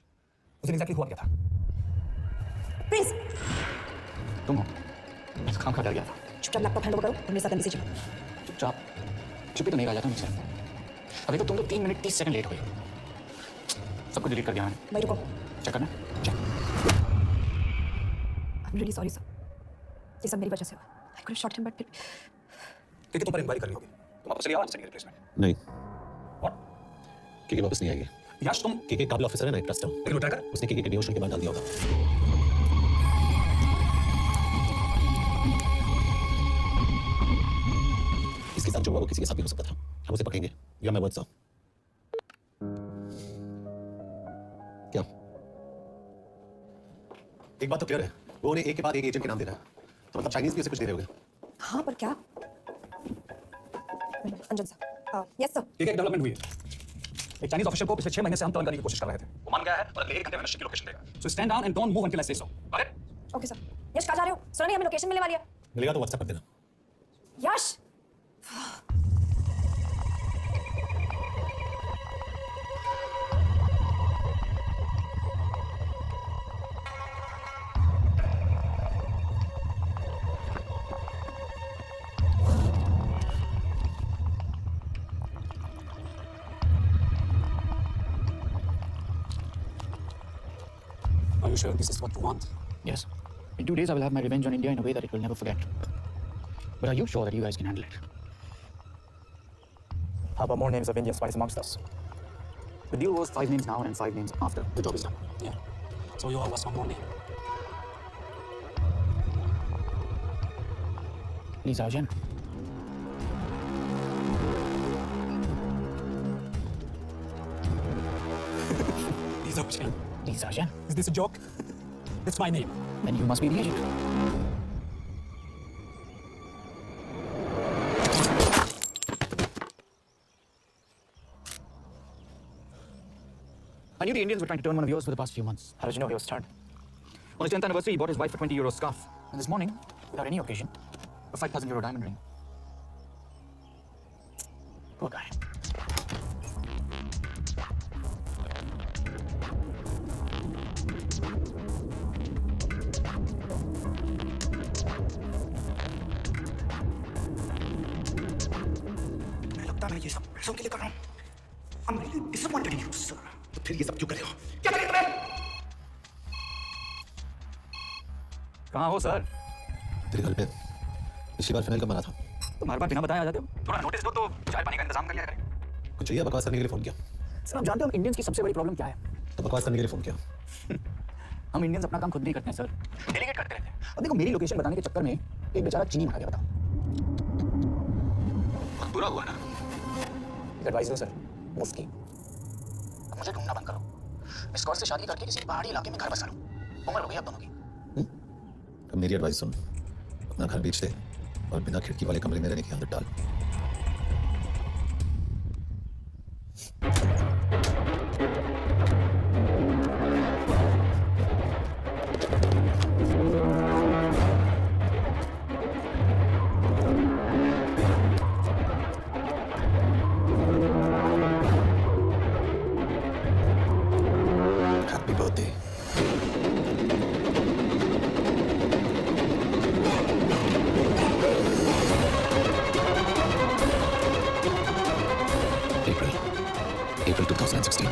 Speaker 2: उसे एग्जैक्टली हुआ क्या था?
Speaker 7: प्लीज
Speaker 4: तुम हो. मैं तो काम का डर गया था.
Speaker 7: चुपचाप लैपटॉप हैंड ओवर करो. तुम मेरे साथ गंदी से चलो.
Speaker 4: चुपचाप चुप ही तो नहीं रह जाता मुझसे. अभी तो तुम तो 3 मिनट 30 सेकंड लेट हुए. सब कुछ डिलीट कर दिया मैंने.
Speaker 7: भाई रुको.
Speaker 4: चेक करना. Check.
Speaker 7: I am really sorry sir. ये सब मेरी वजह से हुआ. I could have shot him but फिर
Speaker 2: क्योंकि तुम पर इंक्वायरी करनी होगी. तुम वापस चली आओ. Second replacement.
Speaker 3: नहीं.
Speaker 2: व्हाट?
Speaker 3: केके वापस नहीं आएगी.
Speaker 2: यश तुम.
Speaker 3: केके काबिल ऑफिसर है ना, एक ट्रस्ट है.
Speaker 2: लेकिन वो ट्रैकर.
Speaker 3: उसने केके के डिवोशन के बाद डाल दिया होगा. इसके साथ जो हुआ वो किसी के साथ भी हो सकता था. हम उसे पकड़ेंगे. या मैं वर्ड्स. क्या? एक बात तो क्लियर है, वो उन्हें एक के बाद एक एजेंट के नाम दे रहा है. तो मतलब चाइनीज भी उसे कुछ दे रहे होंगे.
Speaker 7: हाँ पर क्या? अंजन सर. Yes sir.
Speaker 2: एक डेवलपमेंट हुई है. एक चाइनीज ऑफिसर को पिछले 6 महीने से हम टर्न करने की कोशिश कर रहे थे. वो मान गया है और अगले 1 घंटे में शिप की लोकेशन देगा. So stand down and don't move until I say so. Got it?
Speaker 7: Okay sir. Yash कहाँ जा रहे हो? सुनो नहीं, हमें लोकेशन मिलने वाली है.
Speaker 3: मिलेगा तो व्हाट्सएप कर देना.
Speaker 7: यश.
Speaker 2: Are you sure this is what you want?
Speaker 4: Yes. In 2 days, I will have my revenge on India in a way that it will never forget. But are you sure that you guys can handle it?
Speaker 5: How about more names of Indian spies amongst us?
Speaker 4: The deal was 5 names now and 5 names after the job is done.
Speaker 2: Yeah. So you owe us one more name.
Speaker 4: Lisa Jen.
Speaker 2: These are Chen.
Speaker 4: Lisa Jen.
Speaker 2: Is this a joke? It's my name.
Speaker 4: Then you must be the agent. I knew the Indians were trying to turn one of yours for the past few months.
Speaker 5: How did you know he was turned?
Speaker 4: On his 10th anniversary, he bought his wife for 20 euro scarf. And this morning, without any occasion, a 5,000 euro diamond ring. Poor guy.
Speaker 2: मैं लगता है मैं ये सब पैसों के लिए कर रहा हूँ. I'm really disappointed in you, sir. तो फिर ये सब क्यों कर रहे हो? क्या कर रहे हो?
Speaker 4: कहाँ हो सर?
Speaker 3: तेरे घर पे पिछली बार फाइनल कब मरा था?
Speaker 4: तुम्हारे पास बिना बताए आ जाते हो.
Speaker 2: थोड़ा नोटिस दो तो चाय पानी का इंतजाम कर लिया करें.
Speaker 3: कुछ चाहिए? बकवास करने के लिए फोन किया.
Speaker 4: सर आप जानते हो हम इंडियंस की सबसे बड़ी प्रॉब्लम क्या है?
Speaker 3: तो बकवास करने के लिए फोन किया.
Speaker 4: हम इंडियंस अपना काम खुद नहीं करते हैं सर. डेलीगेट करते रहते हैं. अब देखो मेरी लोकेशन बताने के चक्कर में एक बेचारा चीनी मारा गया. बताओ.
Speaker 2: बुरा हुआ ना.
Speaker 4: एडवाइजर सर मुफ्ती. अब मुझे ढूंढना बंद करो. इस कोर्स से शादी करके किसी पहाड़ी इलाके में घर बसा लो। उम्र हो गई आप दोनों की।
Speaker 3: अब मेरी एडवाइस सुन, अपना घर बेच दे और बिना खिड़की वाले कमरे में रहने की आदत डाल। Happy birthday.
Speaker 4: April 2016.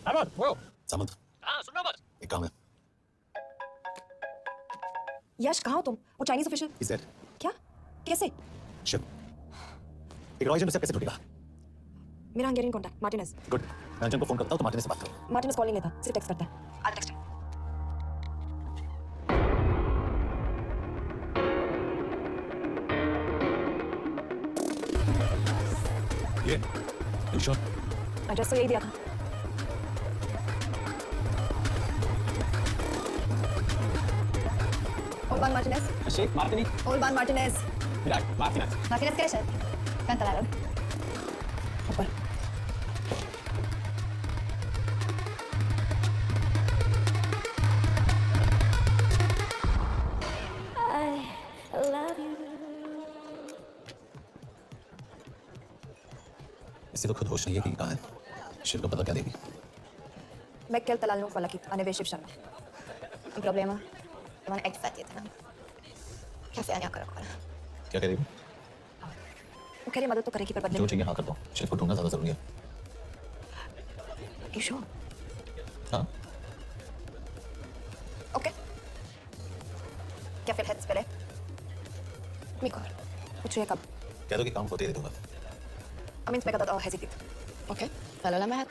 Speaker 5: अहमद वो
Speaker 3: सामंत,
Speaker 5: हाँ सुन रहा बस।
Speaker 3: एक काम है।
Speaker 7: यश कहाँ हो तुम? वो चाइनीज ऑफिशियल
Speaker 3: Is that
Speaker 7: क्या? कैसे?
Speaker 3: शिव? एक रॉय एजेंट से कैसे जुड़ेगा?
Speaker 7: मेरा हंगेरियन कॉन्टैक्ट मार्टिनेज।
Speaker 3: गुड, मैं अंजन को फोन करता हूँ तो मार्टिनेज से बात करो।
Speaker 7: मार्टिनेज कॉल नहीं लेता, सिर्फ टेक्स्ट करता है। I'll text him.
Speaker 3: ये you sure?
Speaker 7: एड्रेस तो यही दिया था। Olban Martinez.
Speaker 2: Sheikh Martini.
Speaker 7: Olban Martinez.
Speaker 2: Right, Martinez.
Speaker 7: Martinez kaya siya? Kanta lalo. Упал. I love you.
Speaker 3: इससे तो खुद होश नहीं है कि कहाँ है। शिव को पता क्या देगी?
Speaker 7: Mekkel talalong falakit. Ano ba shift siya? Ang problema, yung mga egg fat yun. Kasi anya karo ko.
Speaker 3: क्या कह रही हो?
Speaker 7: वो कह रही मदद तो करेगी पर बदले
Speaker 3: जो
Speaker 7: में।
Speaker 3: चाहिए हाँ कर दो। शिव को ढूंढना ज्यादा जरूरी है।
Speaker 7: You sure?
Speaker 3: हाँ,
Speaker 7: Okay. क्या फिर heads पहले? Mikor. पूछ रही है कब?
Speaker 3: कह दो कि काम होते ही दे दूंगा।
Speaker 7: Amint मैं कहता hesitate.
Speaker 6: Okay. Lalo lang lahat.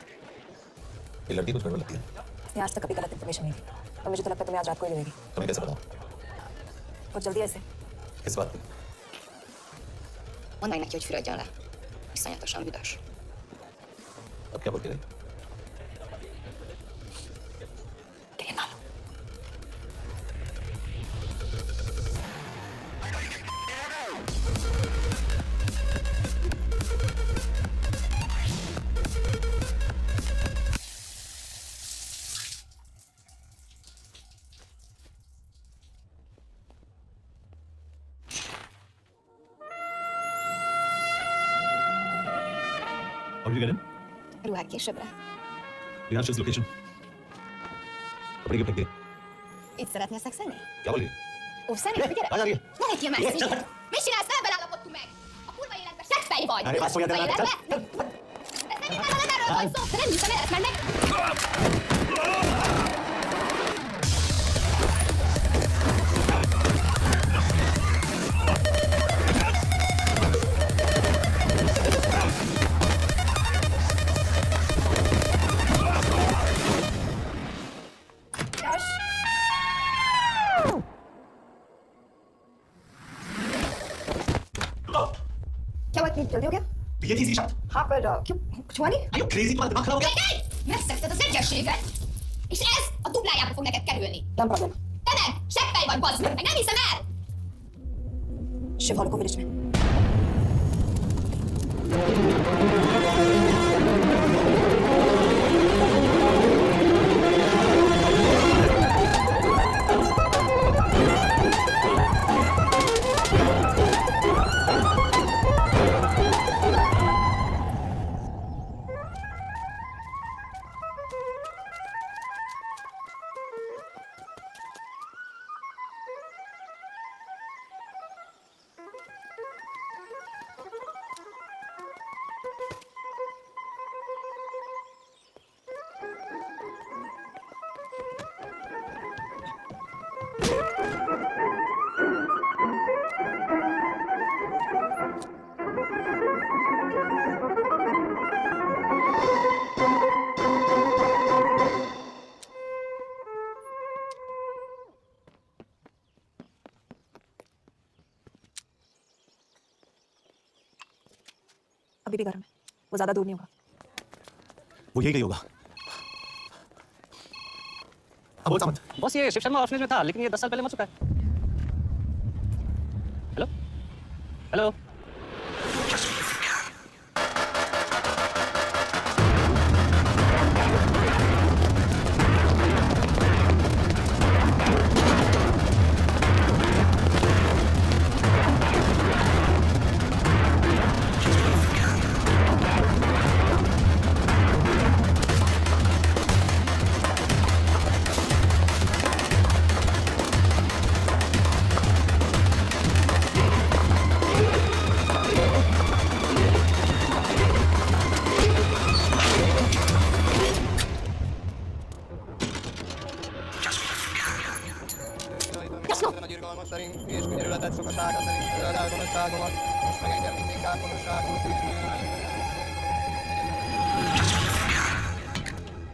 Speaker 3: ये लड़की कुछ गड़बड़ लगती है।
Speaker 7: इसने आज तक कभी गलत इन्फॉर्मेशन नहीं दी। और मुझे तो लगता है तुम्हें आज रात को ही देगी।
Speaker 3: तुम्हें कैसे पता?
Speaker 7: और जल्दी ऐसे।
Speaker 3: किस बात पे?
Speaker 6: Mondd meg neki, hogy fürödjön le. Iszonyatosan büdös.
Speaker 3: अब क्या बोलती रही?
Speaker 7: तेरे नाम।
Speaker 3: How did you get in?
Speaker 6: Ruhák későbbre.
Speaker 3: We have Shiv's location. कपड़े गिफ्ट दे।
Speaker 6: Itt szeretnél szexelni?
Speaker 3: क्या बोल रही है?
Speaker 6: Óvszerni? Gyere!
Speaker 3: आ जा रही है।
Speaker 6: Ne legyél messzi! Mit csinálsz? Ebben állapodtunk meg! A kurva életben seggfej vagy!
Speaker 3: Erre azt fogja, de
Speaker 6: Kurva
Speaker 3: nem
Speaker 6: életben? Ez nem igazán nem erről van szó! Te nem hiszem, el, mert meg...
Speaker 7: यश। क्या बात नहीं जल्दी हो गया?
Speaker 3: ये तीसरी शर्त।
Speaker 7: हाँ पर क्यों कुछ हुआ नहीं?
Speaker 3: Are you crazy? तुम्हारा दिमाग खराब हो गया?
Speaker 6: Megszegted az egyességet! És ez a duplájába fog neked kerülni!
Speaker 7: Nem problem.
Speaker 6: Te meg! Seggfej vagy, bazd meg! Nem hiszem el!
Speaker 7: Shiv हॉल को विलेज में। अभी भी गर्म है, वो ज्यादा दूर नहीं होगा।
Speaker 3: वो यही होगा। अब बोल सामंत।
Speaker 2: बॉस ये शिव शर्मा ऑर्फनेज में था, लेकिन ये 10 साल पहले मर चुका है। Hello hello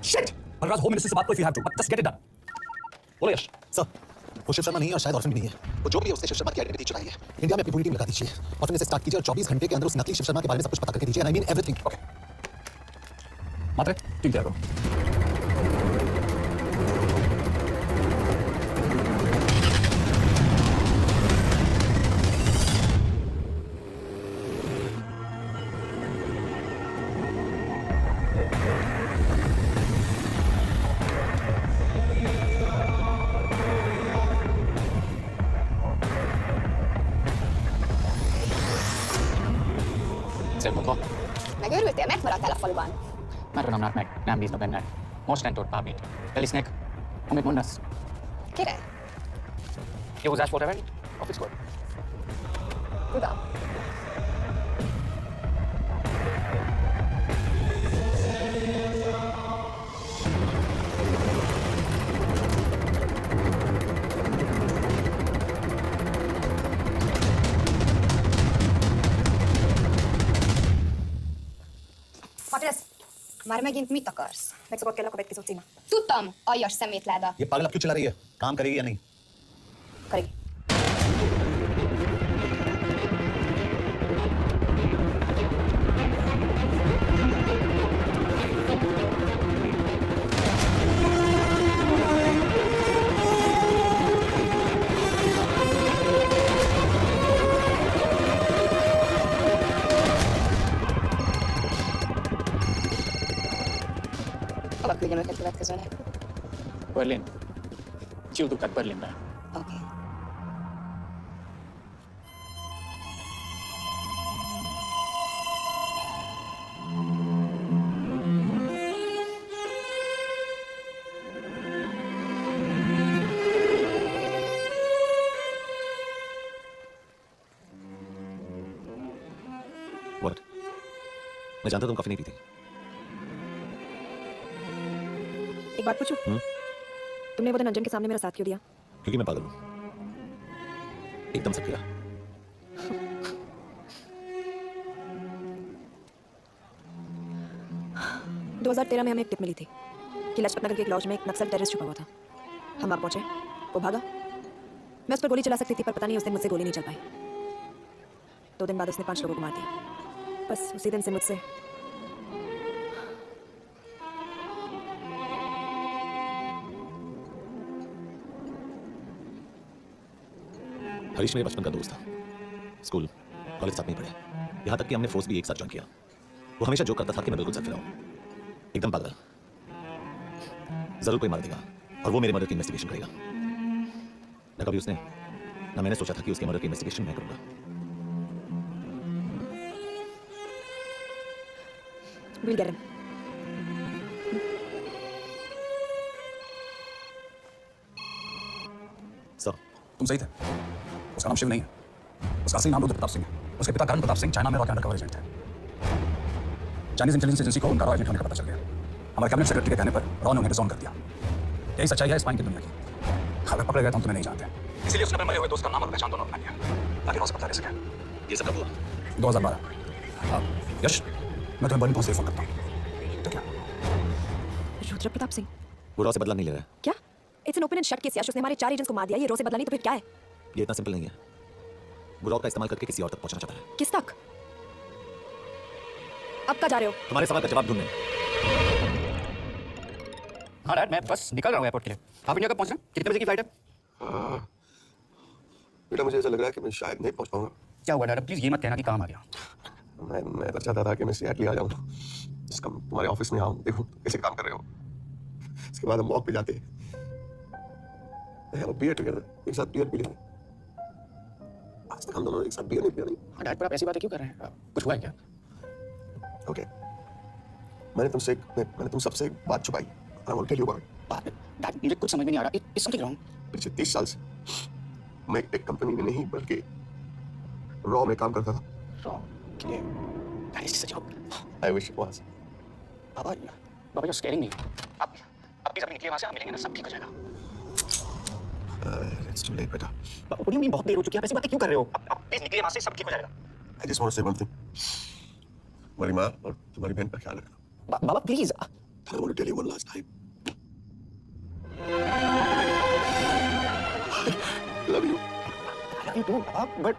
Speaker 2: shit Balraj home minister से बात करो if you have to, but just get it done. बोलो यश।
Speaker 3: सर, वो शिव शर्मा नहीं है और शायद ऑर्फन भी नहीं है। वो जो भी है उसने शिव शर्मा की आइडेंटिटी चुराई है। इंडिया में अपनी पूरी टीम लगा दीजिए और फिर इसे स्टार्ट कीजिए और 24 घंटे के अंदर उस नकली शिव शर्मा के बारे में सब कुछ पता करके दीजिए। I mean everything.
Speaker 2: Okay Matre team तैयार करो।
Speaker 4: Szép munka.
Speaker 9: Megőrültél? Megmaradtál a faluban.
Speaker 4: Már nem meg, nem bíznak benned. Most nem tudod bármit. Felisnek, amit mondasz.
Speaker 9: Király?
Speaker 4: Józás volt revenni? A fickó.
Speaker 9: Tudom.
Speaker 7: Martinez,
Speaker 9: Már megint mit akarsz?
Speaker 7: megszokott kell a következő címe.
Speaker 9: Tudtam, aljas szemétláda.
Speaker 3: ये पागल अब क्यों चिल्ला रही है? काम करेगी या नहीं?
Speaker 7: करेगी।
Speaker 9: Hova küldjem őket következőnek?
Speaker 4: Berlin. Küldőket Berlinbe.
Speaker 9: Oké.
Speaker 3: What? मैं जानता तुम कॉफी नहीं पीती।
Speaker 7: एक बात पूछूं? तुमने वो दिन अंजन के सामने मेरा साथ क्यों दिया?
Speaker 3: क्योंकि मैं पागल हूँ। एकदम से फिरा।
Speaker 7: 2013 में हमें एक टिप मिली थी कि लाजपत नगर के एक लॉज में एक नक्सल टेररिस्ट छुपा हुआ था। हम वहाँ पहुंचे, वो भागा। मैं उस पर गोली चला सकती थी, पर पता नहीं उस दिन मुझसे गोली नहीं चल पाई। 2 दिन बाद उसने 5 लोगों को मार दिया। बस उसी दिन से मुझसे
Speaker 3: हरीश मेरे बचपन का दोस्त था। स्कूल कॉलेज साथ में ही पढ़े, यहाँ तक कि हमने फोर्स भी एक साथ ज्वाइन किया। वो हमेशा जो करता था कि मैं बिल्कुल सच रहा हूँ, एकदम पागल। जरूर कोई मार देगा और वो मेरे मर्डर की इन्वेस्टिगेशन करेगा। ना कभी उसने, ना मैंने सोचा था कि उसके मर्डर की इन्वेस्टिगेशन मैं करूंगा।
Speaker 7: We'll get him.
Speaker 3: सर,
Speaker 2: तुम सही थे। उसका नाम शिव नहीं है, उसका असली नाम रुद्र प्रताप सिंह है। उसके पिता करण प्रताप सिंह चाइना में रॉ के अंडरकवर एजेंट थे। चाइनीज इंटेलिजेंस एजेंसी को उनका रॉ एजेंट होने का पता चल गया। हमारे कैबिनेट सेक्रेटरी के कहने पर रॉ ने उन्हें डिसऑन कर दिया। यही सच्चाई है स्पाइन की दुनिया की। अगर पकड़े गए तो हम तुम्हें नहीं जानते, इसीलिए उसने अपने मरे हुए दोस्त का नाम और पहचान दोनों अपना लिया ताकि रॉ से पता रह सके।
Speaker 3: ये सब कब हुआ?
Speaker 2: 2012। यश, मैं तुम्हें बर्लिन पहुंचते ही फोन करता हूँ। तो क्या?
Speaker 7: रुद्र प्रताप सिंह
Speaker 3: वो रॉ से बदला नहीं ले रहा है।
Speaker 7: क्या? It's an open and shut case Yash. उसने हमारे 4 एजेंट्स को मार दिया। ये रो से बदला नहीं तो फिर क्या है?
Speaker 3: ये इतना सिंपल नहीं है। वो रॉ का इस्तेमाल करके किसी और तक पहुंचना चाहता है।
Speaker 7: किस तक? अब कहाँ जा रहे हो?
Speaker 3: तुम्हारे सवाल का जवाब ढूंढने।
Speaker 2: हाँ डैड, मैं बस निकल रहा हूँ एयरपोर्ट के लिए। आप इंडिया कब पहुँच रहे हैं? कितने बजे की फ्लाइट है?
Speaker 8: बेटा मुझे ऐसा लग रहा है कि मैं शायद नहीं पहुंच पाऊंगा।
Speaker 2: क्या हुआ डैड? प्लीज ये मत कहना कि काम आ गया।
Speaker 8: मैं तो चाहता था कि मैं सियाटली आ जाऊं, जिसका तुम्हारे ऑफिस में आऊं, देखूं कैसे काम कर रहे हो। इसके बाद हम वॉक पे जाते हैं, बियर टुगेदर, एक साथ बियर पी लेंगे। आज तक हम दोनों एक साथ बियर नहीं पिया नहीं।
Speaker 2: हाँ डैड, पर आप ऐसी बातें क्यों कर रहे हैं? कुछ हुआ है क्या?
Speaker 8: ओके, मैंने तुम सबसे एक बात छुपाई। I want to tell you about it.
Speaker 2: Dad, मुझे कुछ समझ में नहीं आ रहा। Is something wrong?
Speaker 8: पिछले 30 साल से मैं एक टेक कंपनी में नहीं बल्कि रॉ में काम करता था।
Speaker 2: रॉ के लिए? That is such a job.
Speaker 8: I wish it was.
Speaker 2: बाबा यू आर स्कैरिंग मी। आप प्लीज अभी निकलिए वहाँ से, हम मिलेंगे ना, सब ठीक हो जाएगा।
Speaker 8: इट्स टू लेट बेटा।
Speaker 2: व्हाट डू यू मीन बहुत देर हो चुकी है? आप ऐसी बातें क्यों कर रहे हो? आप प्लीज निकलिए वहाँ से, सब ठीक हो जाएगा।
Speaker 8: I just want to say one thing. तुम्हारी माँ और तुम्हारी बहन का ख्याल रखना।
Speaker 2: बाबा please.
Speaker 8: I want to tell you one last time. Love you.
Speaker 2: I love you too, but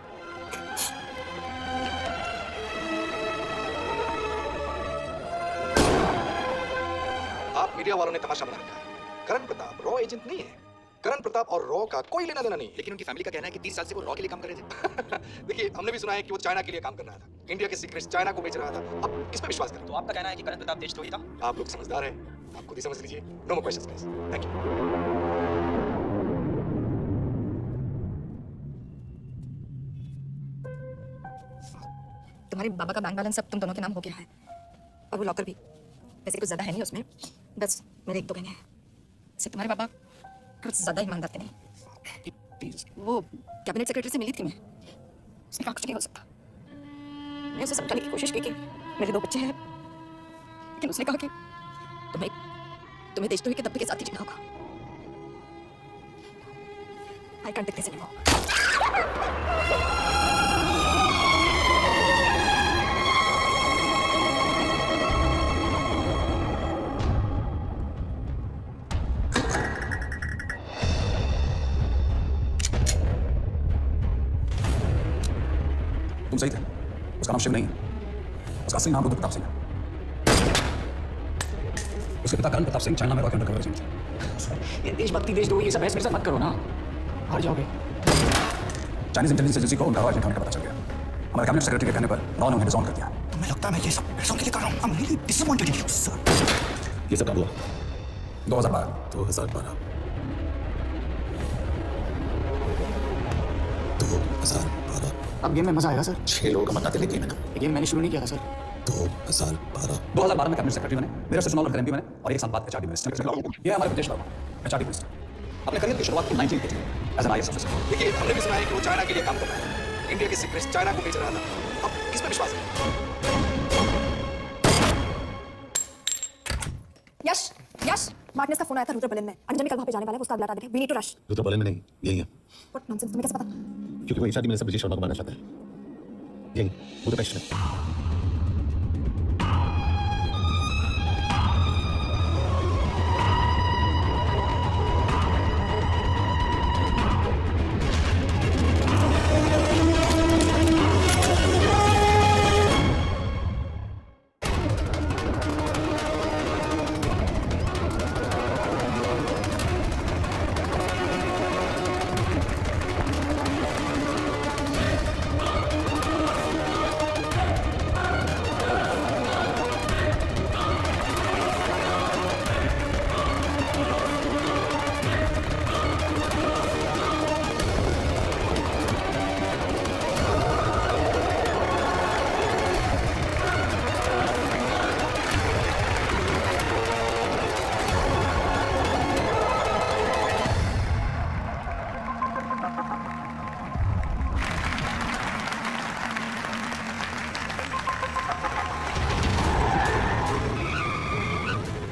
Speaker 10: आप मीडिया वालों ने तमाशा बना रखा है। करण प्रताप रॉ एजेंट नहीं है। करण प्रताप और रॉ का कोई लेना देना नहीं है।
Speaker 4: लेकिन उनकी फैमिली का कहना है कि 30 साल से वो रॉ के लिए काम कर रहे थे।
Speaker 10: देखिए, हमने भी सुना है कि वो चाइना के लिए काम कर रहा था, इंडिया के सीक्रेट्स चाइना को बेच रहा था। अब किस पे विश्वास करें?
Speaker 4: तो आपका कहना है कि करण प्रताप देशद्रोही था?
Speaker 10: आप लोग समझदार हैं, आप खुद ही समझ लीजिए। No more questions please. Thank you.
Speaker 7: तुम्हारे बाबा का बैंक बैलेंस अब तुम दोनों के नाम हो गया है, और वो लॉकर भी। वैसे कुछ ज्यादा है नहीं उसमें, बस मेरे 1-2 गहने हैं। सिर्फ तुम्हारे पापा कुछ ज्यादा ईमानदार थे नहीं।
Speaker 2: प्लीज।
Speaker 7: वो कैबिनेट सेक्रेटरी से मिली थी मैं, उसने कहा कुछ नहीं हो सकता। मैं उसे समझाने की कोशिश की कि मेरे 2 बच्चे हैं, लेकिन उसने कहा कि तुम्हें देशद्रोही के दब्बे के साथ ही जीना होगा। I can't take this anymore.
Speaker 2: तुम सही थे, उसका नाम शिव नहीं है, उसका असली नाम रुद्र प्रताप सिंह है। उसके पिता करण प्रताप सिंह चाइना में रॉ के अंडर कवर एजेंट थे। ये देशभक्ति देशद्रोही ये सब बहस मेरे साथ मत करो ना, हार जाओगे। चाइनीज इंटेलिजेंस एजेंसी को उनका रॉ एजेंट होने का पता चल गया। हमारे कैबिनेट सेक्रेटरी के कहने पर रॉ ने उन्हें डिसऑन कर दिया।
Speaker 10: तुम्हें लगता है मैं ये सब पैसों के लिए कर रहा हूँ? I'm really disappointed in you, sir.
Speaker 3: ये सब कब हुआ?
Speaker 2: 2012।
Speaker 3: 2012। 2012।
Speaker 2: अब गेम में मजा आएगा सर।
Speaker 3: 6 लोगों का मत गेम है ना।
Speaker 2: ये गेम मैंने शुरू नहीं किया था सर।
Speaker 3: 2012।
Speaker 2: 2012 में कैबिनेट सेक्रेटरी बने, मेरे से चुनाव लड़कर एमपी बने, और 1 साल बाद एचआरडी मिनिस्टर। ये हमारे प्रदेश वर्मा, एचआरडी मिनिस्टर। अपने करियर की शुरुआत 1980 में एज एन आईएएस ऑफिसर।
Speaker 10: देखिए, हमने भी सुना है कि वो चाइना के लिए काम कर रहा है, इंडिया के सीक्रेट्स चाइना को बेच रहा था। अब किस पे विश्वास करें?
Speaker 7: यश, मार्टिनेस का फोन आया था रुद्र बर्लिन में। अंजन भी कल वहाँ पे जाने वाला है, उसका अगला देखें। We need to rush.
Speaker 3: Rudra Berlin में नहीं, यही है।
Speaker 7: व्हाट नॉनसेंस, तुम्हें कैसे पता?
Speaker 3: क्योंकि वो एचआरडी मिनिस्टर ब्रिजेश शर्मा को मारना चाहता है। यही बुदापेस्ट में।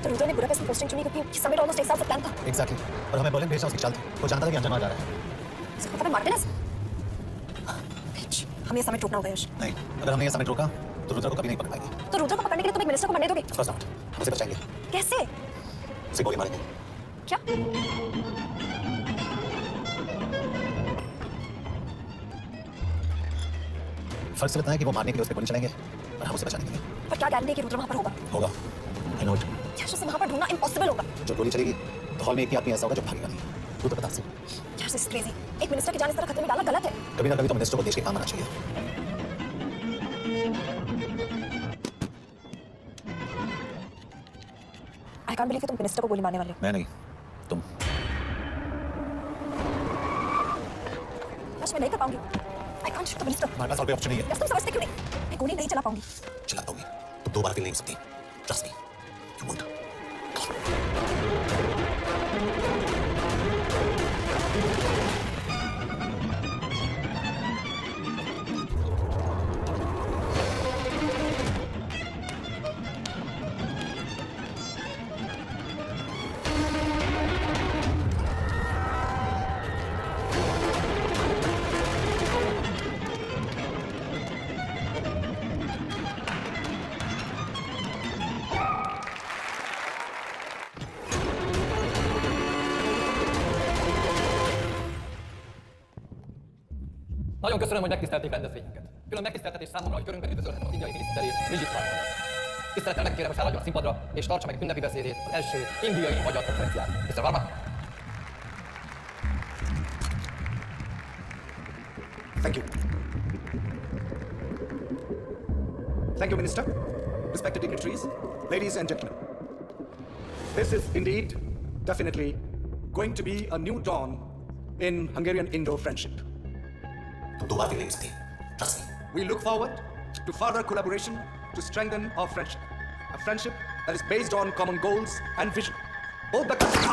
Speaker 7: रुद्र ने बुडापेस्ट की पोस्टिंग चुनी क्योंकि समिट ऑलमोस्ट 1 साल से प्लान था।
Speaker 3: एग्जैक्टली, और हमें बर्लिन भेजना उसकी चाल थी। वो जानता था कि अंजन वहाँ जा रहा है।
Speaker 7: इसका पता मार्टिनेस। हमें ये समिट रोकना होगा यश।
Speaker 3: नहीं, अगर हमने ये समिट रोका तो रुद्र को कभी नहीं पकड़ पाएंगे।
Speaker 7: तो रुद्र को पकड़ने के लिए तुम एक मिनिस्टर को मरने दोगे?
Speaker 3: ऑफ कोर्स नॉट, उसे बचाएंगे।
Speaker 7: कैसे?
Speaker 3: उसे गोली मारेंगे।
Speaker 7: क्या?
Speaker 3: फर्क सिर्फ इतना है कि वो मारने के लिए उस पर गोली चलाएंगे, रहा हूं उसे बचाने के लिए।
Speaker 7: पर क्या गारंटी है कि रुद्र वहां पर होगा?
Speaker 3: होगा। I know it.
Speaker 7: यार उसे वहां पर ढूंढना इम्पॉसिबल होगा।
Speaker 3: जब गोली चलेगी तो हॉल में एक ही आदमी ऐसा होगा जो भागेगा नहीं। तू तो बता से।
Speaker 7: यार दिस इज क्रेजी। एक मिनिस्टर की जान इस तरह खतरे में डालना गलत है।
Speaker 3: कभी ना कभी तो मिनिस्टर को देश के काम आना चाहिए।
Speaker 7: आई कांट बिलीव कि तुम मिनिस्टर को गोली मारने वाले हो।
Speaker 3: मैं नहीं, तुम।
Speaker 7: मैं नहीं कर पाऊंगी। I can't shoot the minister.
Speaker 3: हमारे पास और कोई ऑप्शन नहीं है।
Speaker 7: तुम समझते क्यों नहीं? मैं गोली नहीं चला पाऊंगी।
Speaker 3: चला पाऊंगी। तुम 2 बार अकेले नहीं हो सकती। Trust me, you won't.
Speaker 5: Nagyon köszönöm, hogy megtisztelték rendezvényünket. Külön megtiszteltetés számomra, hogy körünkben üdvözölhetem az indiai miniszterét, Brigitte Varmányt. Tisztelettel megkérem, hogy szálljon a színpadra, és tartsa meg ünnepi beszédét az első indiai-magyar konferencián. Mr. Varma!
Speaker 10: Thank you. Thank you, Minister. Respected dignitaries, ladies and gentlemen. This is indeed, definitely, going to be a new dawn in Hungarian-Indo friendship.
Speaker 3: तुम 2 बार अकेले नहीं हो सकती। Trust me.
Speaker 10: We look forward to further collaboration to strengthen our friendship. A friendship that is based on common goals and vision. Both the countries.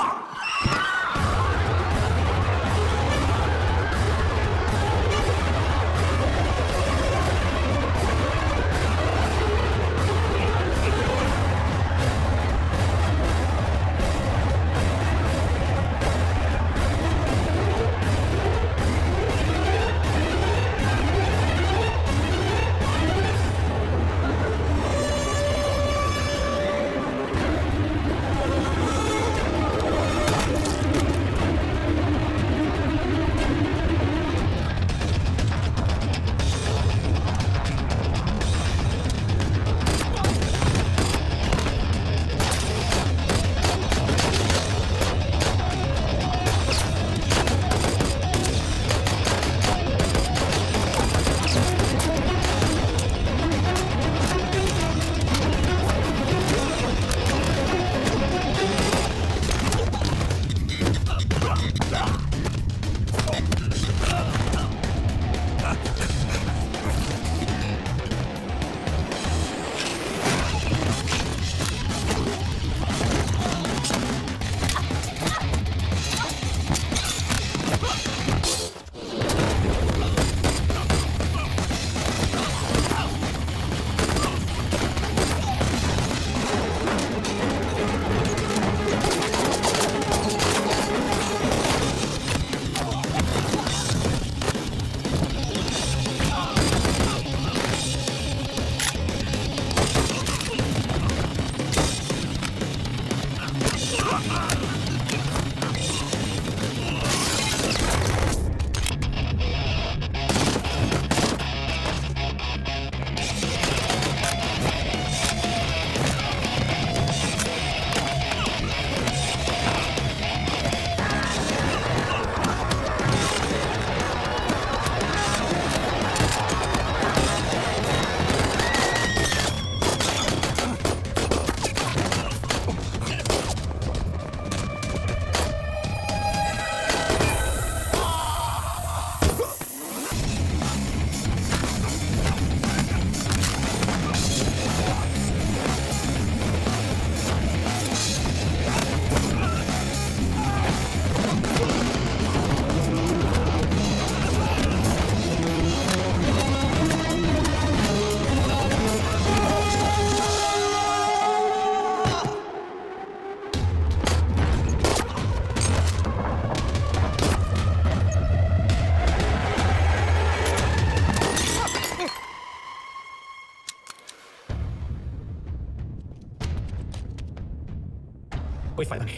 Speaker 4: कोई फायदा नहीं।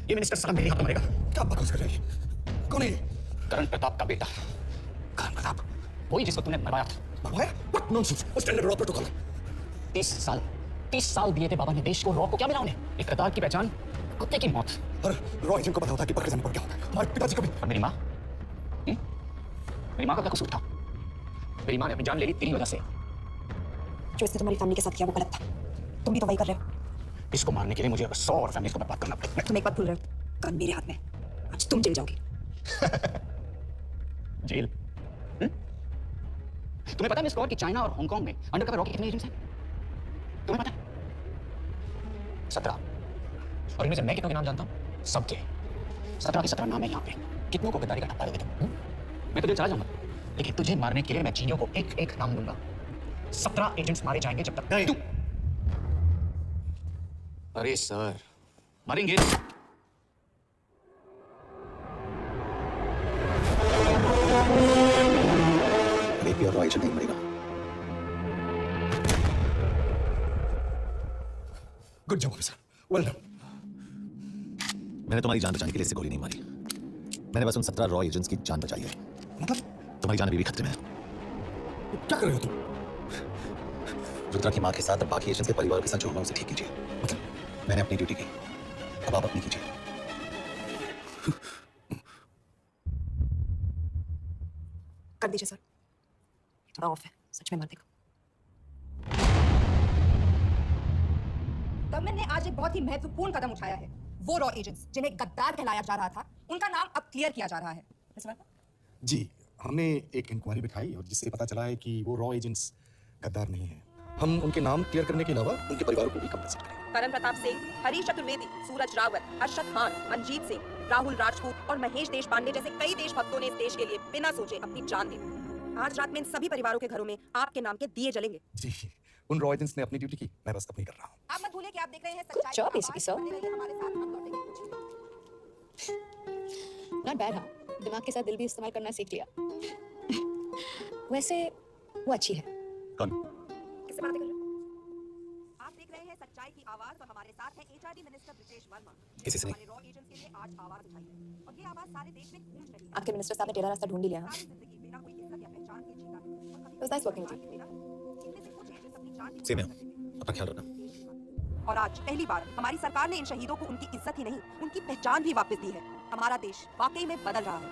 Speaker 4: ये minister साला मेरे हाथ में मरेगा।
Speaker 10: क्या बकवास कर रही है? कौन है ये?
Speaker 4: करण प्रताप का बेटा।
Speaker 10: करण प्रताप?
Speaker 4: वही जिसको तूने मरवाया था।
Speaker 10: मरवाया? What nonsense? What's standard law protocol?
Speaker 4: 30 साल दिए थे बाबा ने देश को। रॉ को क्या मिला उन्हें? एक गद्दार की पहचान, कुत्ते की मौत।
Speaker 10: और रॉ एजेंट को पता होता कि पकड़े जाने पर क्या होता है। हमारे पिताजी को भी।
Speaker 4: और मेरी माँ, मेरी माँ का क्या कसूर था? मेरी माँ ने अपनी जान ले ली तेरी वजह से।
Speaker 7: जो इसने तुम्हारी फैमिली के साथ किया वो गलत था। तुम भी तो वही कर रहे हो।
Speaker 4: इसको मारने के लिए मुझे अब 100 और फैमिली को बर्बाद करना पड़ेगा।
Speaker 7: तुम एक बात भूल रहे हो, गन मेरे हाथ में। आज तुम जेल जाओगे।
Speaker 4: जेल? तुम्हें पता है मिस गॉड कि चाइना और हांगकांग में अंडरकवर रॉ के कितने एजेंट्स हैं? तुम्हें पता है? 17। और इनमें से मैं कितनों के नाम जानता हूँ? सबके 17 के 17 नाम है यहाँ पे। कितनों को गद्दारी का ठप्पा दोगे तुम? मैं तो जेल चला जाऊंगा, लेकिन तुझे मारने के लिए मैं चीनियों को एक एक नाम दूंगा। 17 एजेंट्स मारे जाएंगे जब तक
Speaker 3: नहीं।
Speaker 4: तू। अरे सर, मारेंगे।
Speaker 3: एक भी और रॉ एजेंट नहीं मरेगा।
Speaker 10: Good job officer, well done.
Speaker 3: मैंने तुम्हारी जान बचाने के लिए इससे गोली नहीं मारी। मैंने बस उन 17 रॉ एजेंट्स की जान बचाई है।
Speaker 10: मतलब
Speaker 3: तुम्हारी जान अभी भी खतरे में है।
Speaker 10: क्या कर रहे हो तुम?
Speaker 3: रुद्रा की माँ के साथ अब बाकी एजेंट्स के परिवार के साथ जो हुआ उसे ठीक कीजिए। मतलब मैंने अपनी ड्यूटी की, अब आप अपनी कीजिए।
Speaker 7: कर दीजिए सर, थोड़ा ऑफ है, सच में मर देगा।
Speaker 11: गवर्नमेंट ने आज एक बहुत ही महत्वपूर्ण कदम उठाया है। वो रॉ एजेंट्स जिन्हें गद्दार कहलाया जा रहा था, उनका नाम अब क्लियर किया जा रहा है।
Speaker 10: जी, हमने एक इंक्वायरी बिठाई और जिससे पता चला है कि वो रॉ एजेंट्स गद्दार नहीं हैं। हम उनके नाम क्लियर करने के अलावा उनके परिवारों को भी कंपनसेट करेंगे।
Speaker 11: करण प्रताप सिंह, हरीश चतुर्वेदी, सूरज रावत, अरशद खान, मनजीत सिंह, राहुल राजपूत और महेश देशपांडे जैसे कई देशभक्तों ने इस देश के लिए बिना सोचे अपनी जान दी। आज रात में इन सभी परिवारों के घरों में आपके नाम के दिए जलेंगे।
Speaker 10: जी, उन रॉ एजेंट्स ने अपनी ड्यूटी की, मैं बस अपनी कर रहा हूँ।
Speaker 11: आप मत भूलिए कि आप देख रहे हैं सच्चाई
Speaker 9: job,
Speaker 11: की
Speaker 9: ACP
Speaker 11: आवाज़।
Speaker 9: sir.
Speaker 11: बने रहिए हमारे साथ, हम लौटेंगे कुछ ही देर।
Speaker 9: Not bad. हाँ, दिमाग के साथ दिल भी इस्तेमाल करना सीख लिया। वैसे वो अच्छी है।
Speaker 3: कौन?
Speaker 11: किससे बातें कर रहे हो? आप देख रहे हैं सच्चाई की आवाज और हमारे साथ है एचआरडी मिनिस्टर ब्रिजेश वर्मा।
Speaker 3: किसी से नहीं।
Speaker 11: हमारे रॉ एजेंट्स के लिए आज आवाज उठाई है और ये आवाज सारे देश में गूंज रही है।
Speaker 7: आपके मिनिस्टर साहब ने टेढ़ा रास्ता ढूंढ ही लिया।
Speaker 11: सारी जिंदगी बिना कोई इज्जत या पहचान के जीता है और कभी
Speaker 7: It was nice working with you.
Speaker 11: इनमें से कुछ एजेंट्स अपनी जान की
Speaker 3: सेम है।
Speaker 11: परवाह करते थे।
Speaker 3: अपना ख्याल रखना।
Speaker 11: और आज पहली बार हमारी सरकार ने इन शहीदों को उनकी इज्जत ही नहीं, उनकी पहचान भी वापस दी है। हमारा देश वाकई में बदल रहा है।